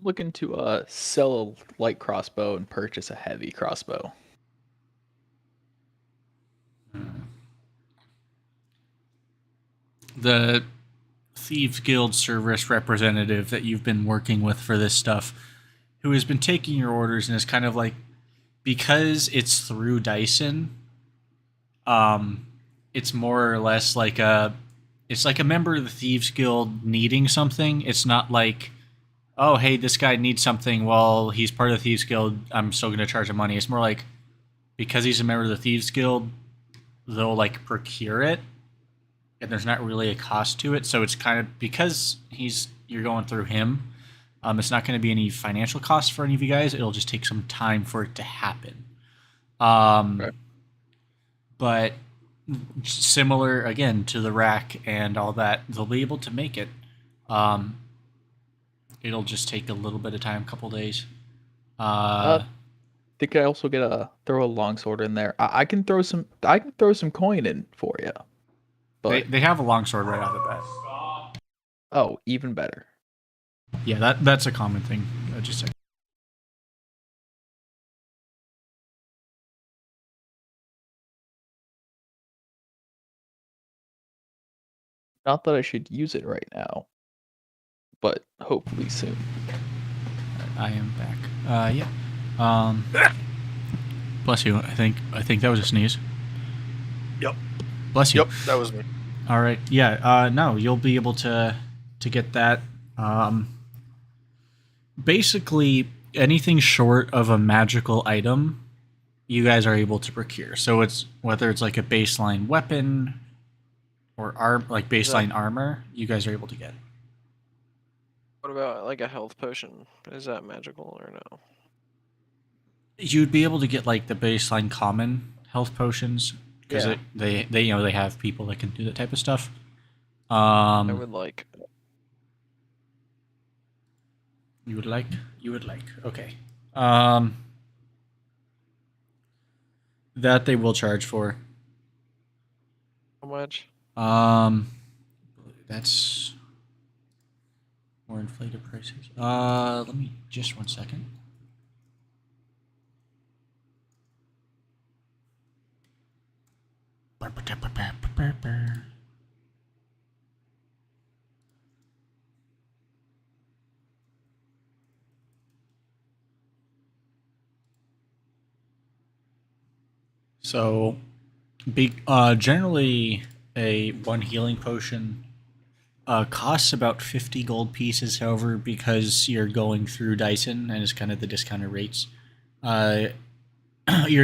Looking to sell a light crossbow and purchase a heavy crossbow. The Thieves Guild service representative that you've been working with for this stuff, who has been taking your orders and is kind of like, because it's through Dyson, it's more or less like it's like a member of the Thieves Guild needing something. It's not like, oh, hey, this guy needs something. Well, he's part of the Thieves Guild. I'm still going to charge him money. It's more like, because he's a member of the Thieves Guild, they'll like procure it, and there's not really a cost to it. So it's kind of, because you're going through him. It's not going to be any financial cost for any of you guys. It'll just take some time for it to happen. Right. But similar again to the rack and all that, they'll be able to make it. It'll just take a little bit of time, a couple days. Think I also throw a longsword in there. I can throw some coin in for you. But they have a longsword right off the bat. Oh, even better. Yeah, that's a common thing. Just like, Not that I should use it right now, but hopefully soon. I am back. Yeah. Bless you. I think that was a sneeze. Yep. Bless you. Yep, that was me. All right. Yeah. No, you'll be able to get that. Basically, anything short of a magical item, you guys are able to procure. So it's whether it's like a baseline weapon or baseline armor, you guys are able to get. What about like a health potion? Is that magical or no? You'd be able to get like the baseline common health potions because Yeah. they have people that can do that type of stuff. I would like. You would like. Okay. That they will charge for. How much? That's more inflated prices. Let me just 1 second. So, generally, a one healing potion costs about 50 gold pieces. However, because you're going through Dyson and it's kind of the discounted rates, you're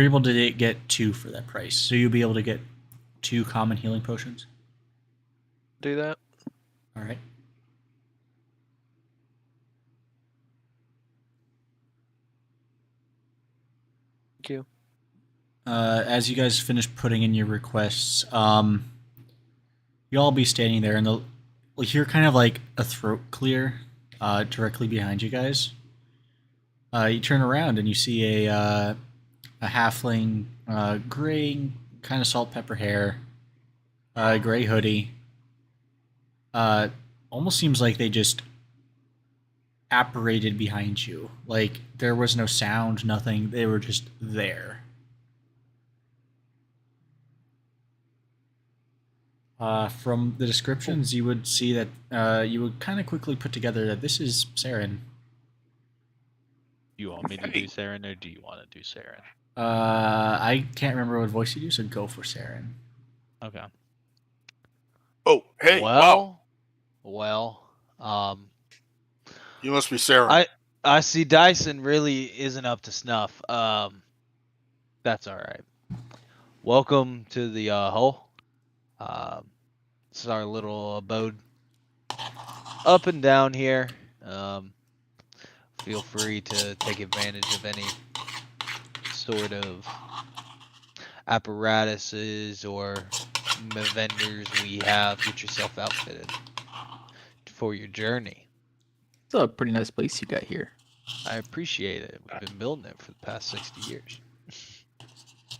able to get 2 for that price. So you'll be able to get 2 common healing potions. Do that. All right. Thank you. As you guys finish putting in your requests, you'll all be standing there, and you'll hear kind of like a throat clear directly behind you guys. You turn around and you see a halfling, gray, kind of salt pepper hair, gray hoodie. Almost seems like they just apparated behind you. Like there was no sound, nothing. They were just there. From the descriptions, you would see that you would kind of quickly put together that this is Saren. You want me to do Saren, or do you want to do Saren? I can't remember what voice you do, so go for Saren. Okay. Oh, hey, wow. Well, You must be Sarah. I see Dyson really isn't up to snuff. That's all right. Welcome to the hull. This is our little abode. Up and down here. Feel free to take advantage of any sort of apparatuses or vendors we have. Get yourself outfitted for your journey. It's a pretty nice place you got here. I appreciate it. We've been building it for the past 60 years.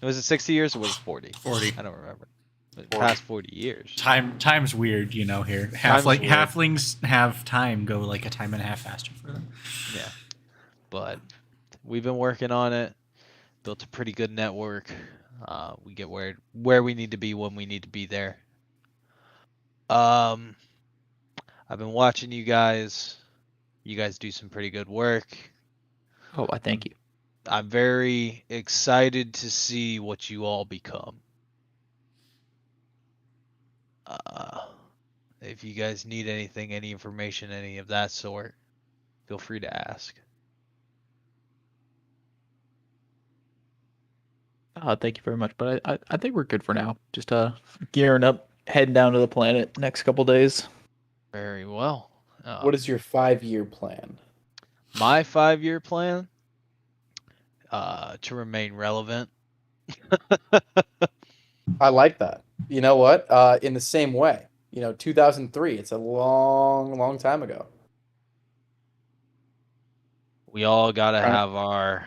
Was it 60 years or was it 40? 40. I don't remember. The past 40 years. Time's weird, here. Halflings have time go like a time and a half faster for them. Yeah. But we've been working on it. Built a pretty good network. We get where we need to be when we need to be there. I've been watching you guys. You guys do some pretty good work. Oh, I thank you. I'm very excited to see what you all become. if you guys need anything, any information, any of that sort, feel free to ask. Thank you very much, but I think we're good for now. Just gearing up, heading down to the planet next couple days. Very well. What is your 5-year plan? My 5-year plan? To remain relevant. I like that. You know what? In the same way, 2003. It's a long, long time ago. We all gotta Right. have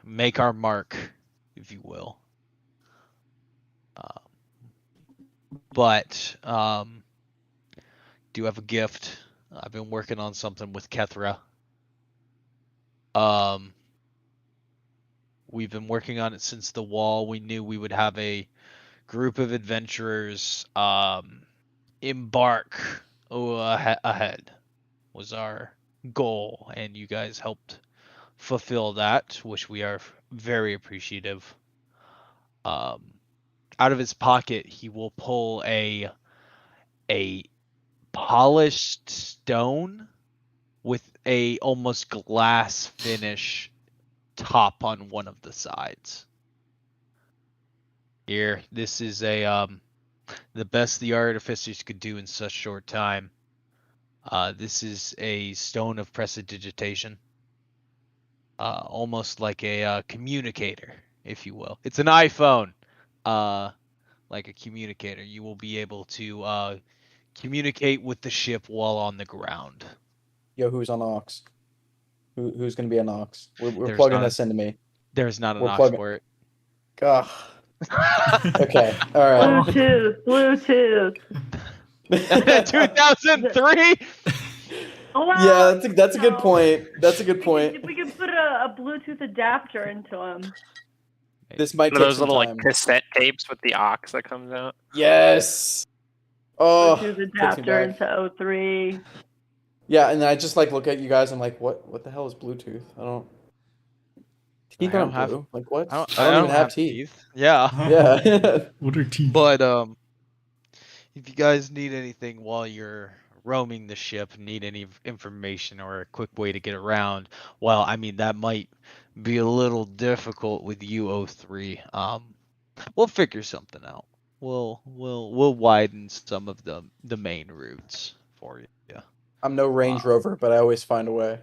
make our mark, if you will. But do have a gift. I've been working on something with Kethra. We've been working on it since the wall. We knew we would have a group of adventurers embark ahead was our goal, and you guys helped fulfill that, which we are very appreciative. Out of his pocket, he will pull a polished stone with a almost glass finish top on one of the sides. Here, this is the best the artificers could do in such short time. This is a stone of prestidigitation. Almost like a communicator, if you will. It's an iPhone, like a communicator. You will be able to communicate with the ship while on the ground. Yo, who's on Ox? Who's going to be on Ox? We're There's plugging not- this into me. There's not an We're ox plugging- for it. Ugh. Okay, all right. Bluetooth. 2003. Oh, wow. Yeah, that's a good point. That's a good point. If we could put a Bluetooth adapter into them. This might One take of those some little time. like cassette tapes with the aux that comes out. Yes. Oh, Bluetooth takes me adapter back. into 03. Yeah, and then I just look at you guys. I'm like, what the hell is Bluetooth? I don't. Teeth I aren't don't have- blue. Like what? I I don't even have teeth. Yeah. Yeah. What are teeth? But if you guys need anything while you're roaming the ship, need any information or a quick way to get around, well, I mean that might be a little difficult with U03. We'll figure something out. We'll widen some of the main routes for you. Yeah. I'm no Range Rover, but I always find a way.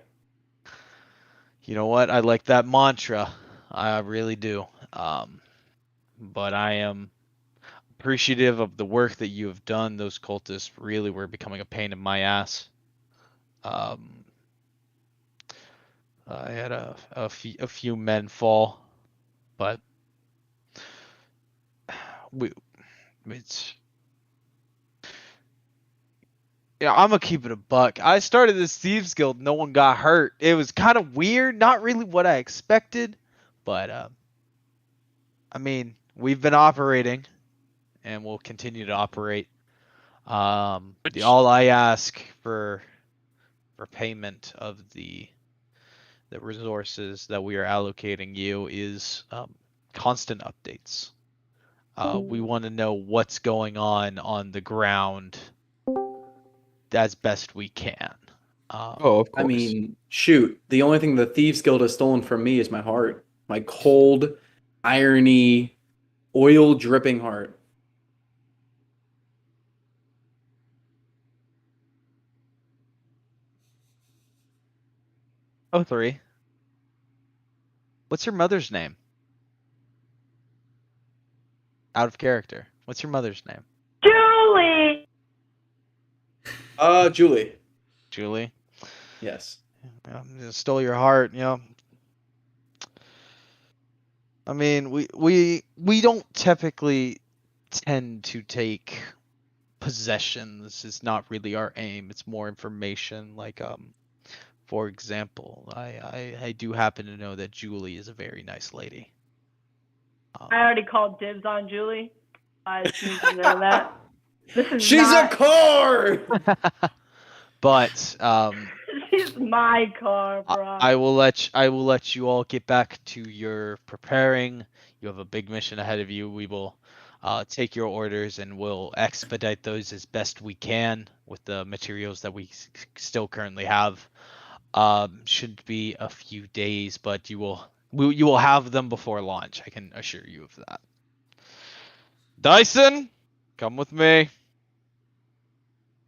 You know what? I like that mantra. I really do. But I am appreciative of the work that you have done. Those cultists really were becoming a pain in my ass. I had a few men fall, but it's. Yeah, I'm gonna keep it a buck. I started this thieves guild, no one got hurt. It was kind of weird, not really what I expected, but I mean, we've been operating, and we'll continue to operate. All I ask for payment of the resources that we are allocating you is constant updates. We want to know what's going on the ground as best we can. Of course. I mean, shoot. The only thing the Thieves Guild has stolen from me is my heart. My cold, irony, oil dripping heart. Oh, 3. What's your mother's name? Out of character. What's your mother's name? Julie! Julie. Julie. Yes. Stole your heart, you know. I mean, we don't typically tend to take possessions. It's not really our aim. It's more information. Like, for example, I do happen to know that Julie is a very nice lady. I already called dibs on Julie. I just need to know that. This is She's not... a car! But She's my car, bro. I will let you all get back to your preparing. You have a big mission ahead of you. We will take your orders, and we'll expedite those as best we can with the materials that we still currently have. Should be a few days, but you will have them before launch. I can assure you of that. Dyson, come with me.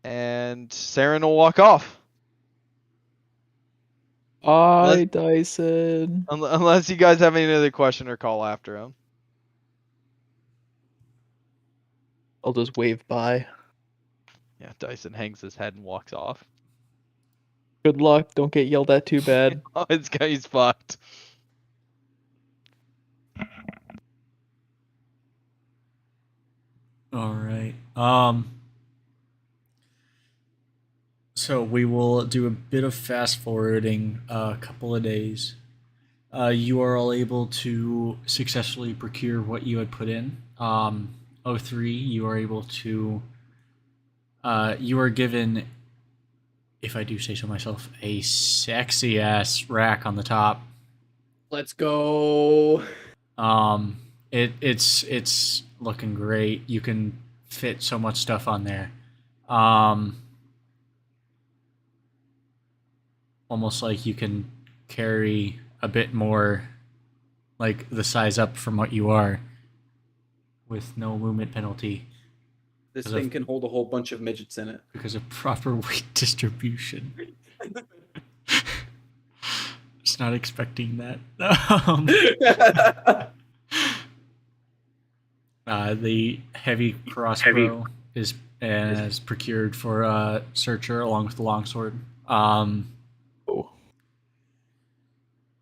And Saren will walk off. Bye, Dyson. Unless you guys have any other question or call after him. I'll just wave bye. Yeah, Dyson hangs his head and walks off. Good luck. Don't get yelled at too bad. Oh, he's fucked. All right. So we will do a bit of fast forwarding a couple of days. You are all able to successfully procure what you had put in. O3, you are able to. You are given, if I do say so myself, a sexy ass rack on the top. Let's go. It's looking great. You can fit so much stuff on there. Almost like you can carry a bit more, like the size up from what you are, with no movement penalty. This thing can hold a whole bunch of midgets in it. Because of proper weight distribution. Just not expecting that. The heavy crossbow is procured for Searcher along with the longsword.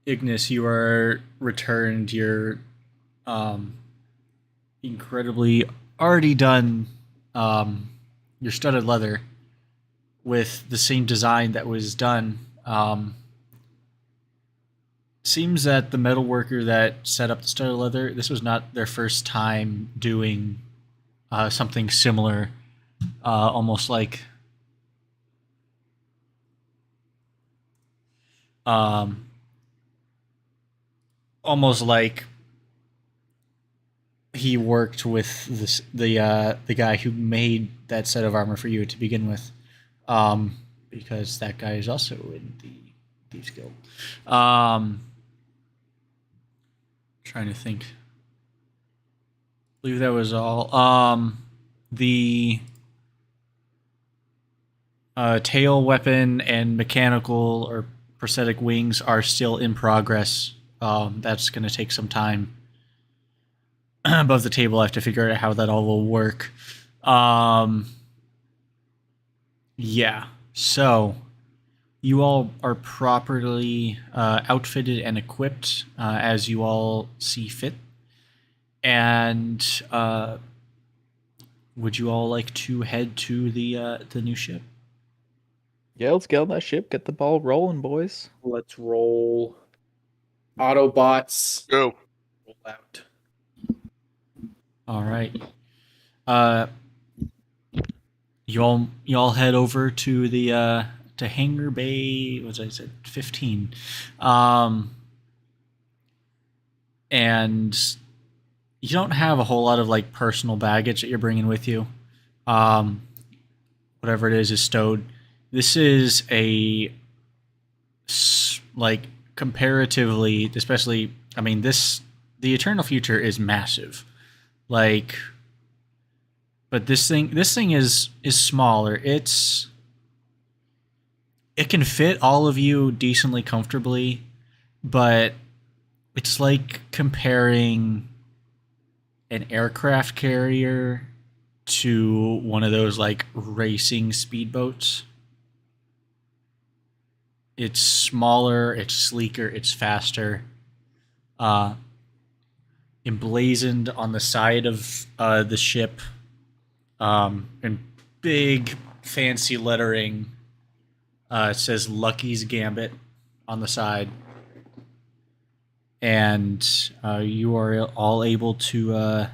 Ignis, you are returned your incredibly already done your studded leather with the same design that was done. Seems that the metal worker that set up the studded leather, this was not their first time doing something similar, almost like he worked with the guy who made that set of armor for you to begin with, because that guy is also in the Thieves Guild. Trying to think. I believe that was all. The tail weapon and mechanical or prosthetic wings are still in progress. That's going to take some time. Above the table, I have to figure out how that all will work. Yeah. So, you all are properly outfitted and equipped as you all see fit. And would you all like to head to the new ship? Yeah, let's get on that ship. Get the ball rolling, boys. Let's roll. Autobots. Go. Roll out. All right. You all head over to the to Hangar Bay. What was I said? 15. And you don't have a whole lot of like personal baggage that you're bringing with you. Whatever it is stowed. This is a like comparatively, especially. I mean, the Eternal Future is massive. Like, but this thing is smaller. It can fit all of you decently comfortably, but it's like comparing an aircraft carrier to one of those like racing speedboats. It's smaller, it's sleeker, it's faster. Emblazoned on the side of the ship, in big fancy lettering, it says Lucky's Gambit on the side. And you are all able to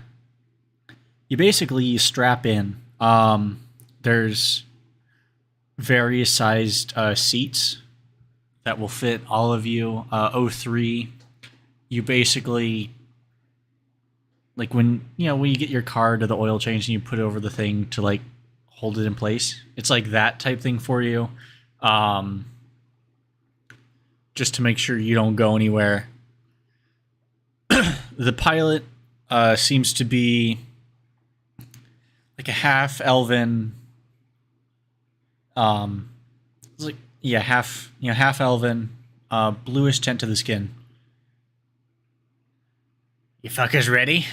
you basically strap in. There's various sized seats that will fit all of you. O3, you basically like when when you get your car to the oil change and you put it over the thing to like hold it in place. It's like that type thing for you, just to make sure you don't go anywhere. The pilot seems to be like a half elven, it's like half elven, bluish tint to the skin. You fuckers ready?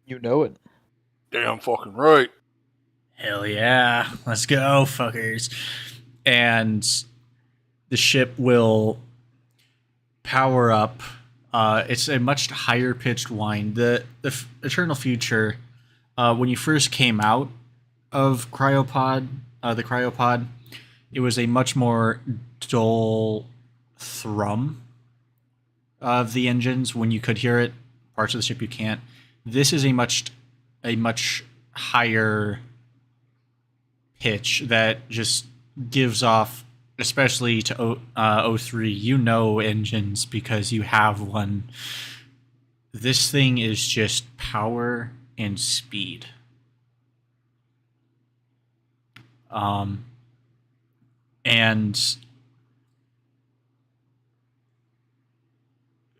You know it. Damn fucking right. Hell yeah. Let's go, fuckers. And the ship will power up. It's a much higher pitched whine. The Eternal Future, when you first came out of the cryopod, it was a much more dull thrum of the engines when you could hear it. Parts of the ship you can't. This is a much higher pitch that just gives off, especially to O3, engines because you have one. This thing is just power and speed. And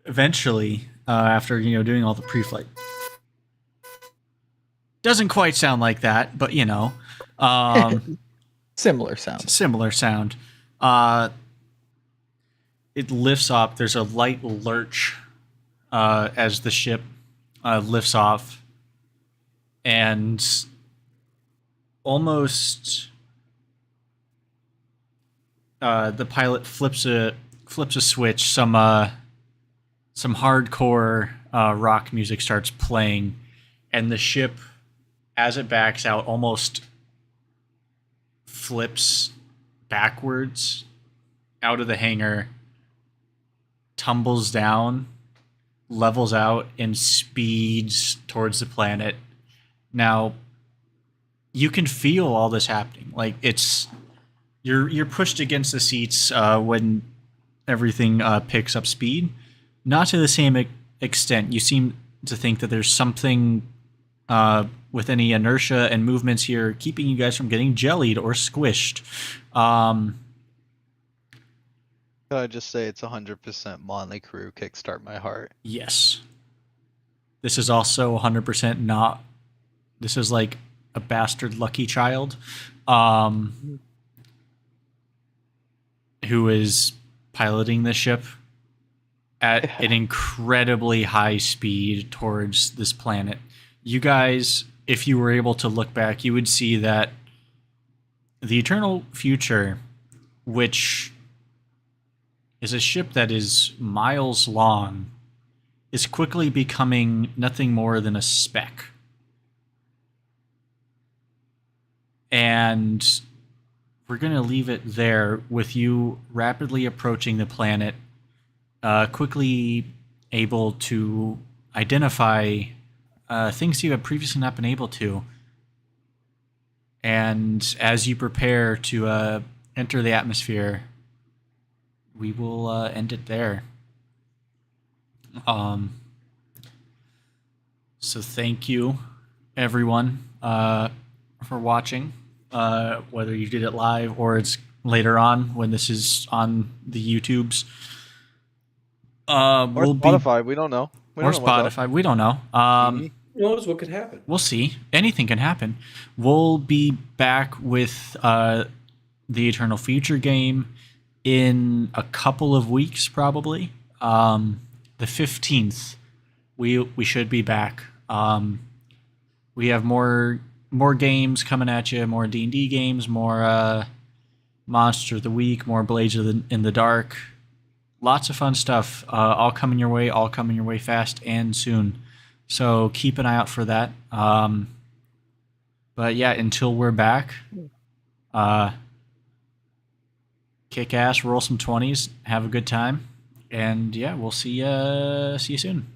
eventually, after doing all the pre-flight, doesn't quite sound like that, but Similar sound. Similar sound. It lifts up. There's a light lurch as the ship lifts off, and almost the pilot flips a switch. Some hardcore rock music starts playing, and the ship, as it backs out, almost flips backwards out of the hangar, tumbles down, levels out, and speeds towards the planet. Now, you can feel all this happening. Like you're pushed against the seats when everything picks up speed. Not to the same extent. You seem to think that there's something with any inertia and movements here keeping you guys from getting jellied or squished. Could I just say it's 100% Motley Crue Kickstart My Heart? Yes. This is also 100% not. This is like a bastard lucky child who is piloting the ship at an incredibly high speed towards this planet. You guys, if you were able to look back, you would see that the Eternal Future, which is a ship that is miles long, is quickly becoming nothing more than a speck. And we're going to leave it there with you rapidly approaching the planet, quickly able to identify things you have previously not been able to. And as you prepare to enter the atmosphere, we will end it there. So thank you, everyone, for watching. Whether you did it live or it's later on when this is on the YouTubes. Or Spotify, we don't know. Or Spotify, we don't know. Who knows what could happen? We'll see. Anything can happen. We'll be back with the Eternal Future game in a couple of weeks, probably. The 15th, we should be back. We have more games coming at you, more D&D games, more Monster of the Week, more Blades in the Dark. Lots of fun stuff, all coming your way fast and soon. So keep an eye out for that. But yeah, until we're back, kick ass, roll some 20s, have a good time, and yeah, we'll see you soon.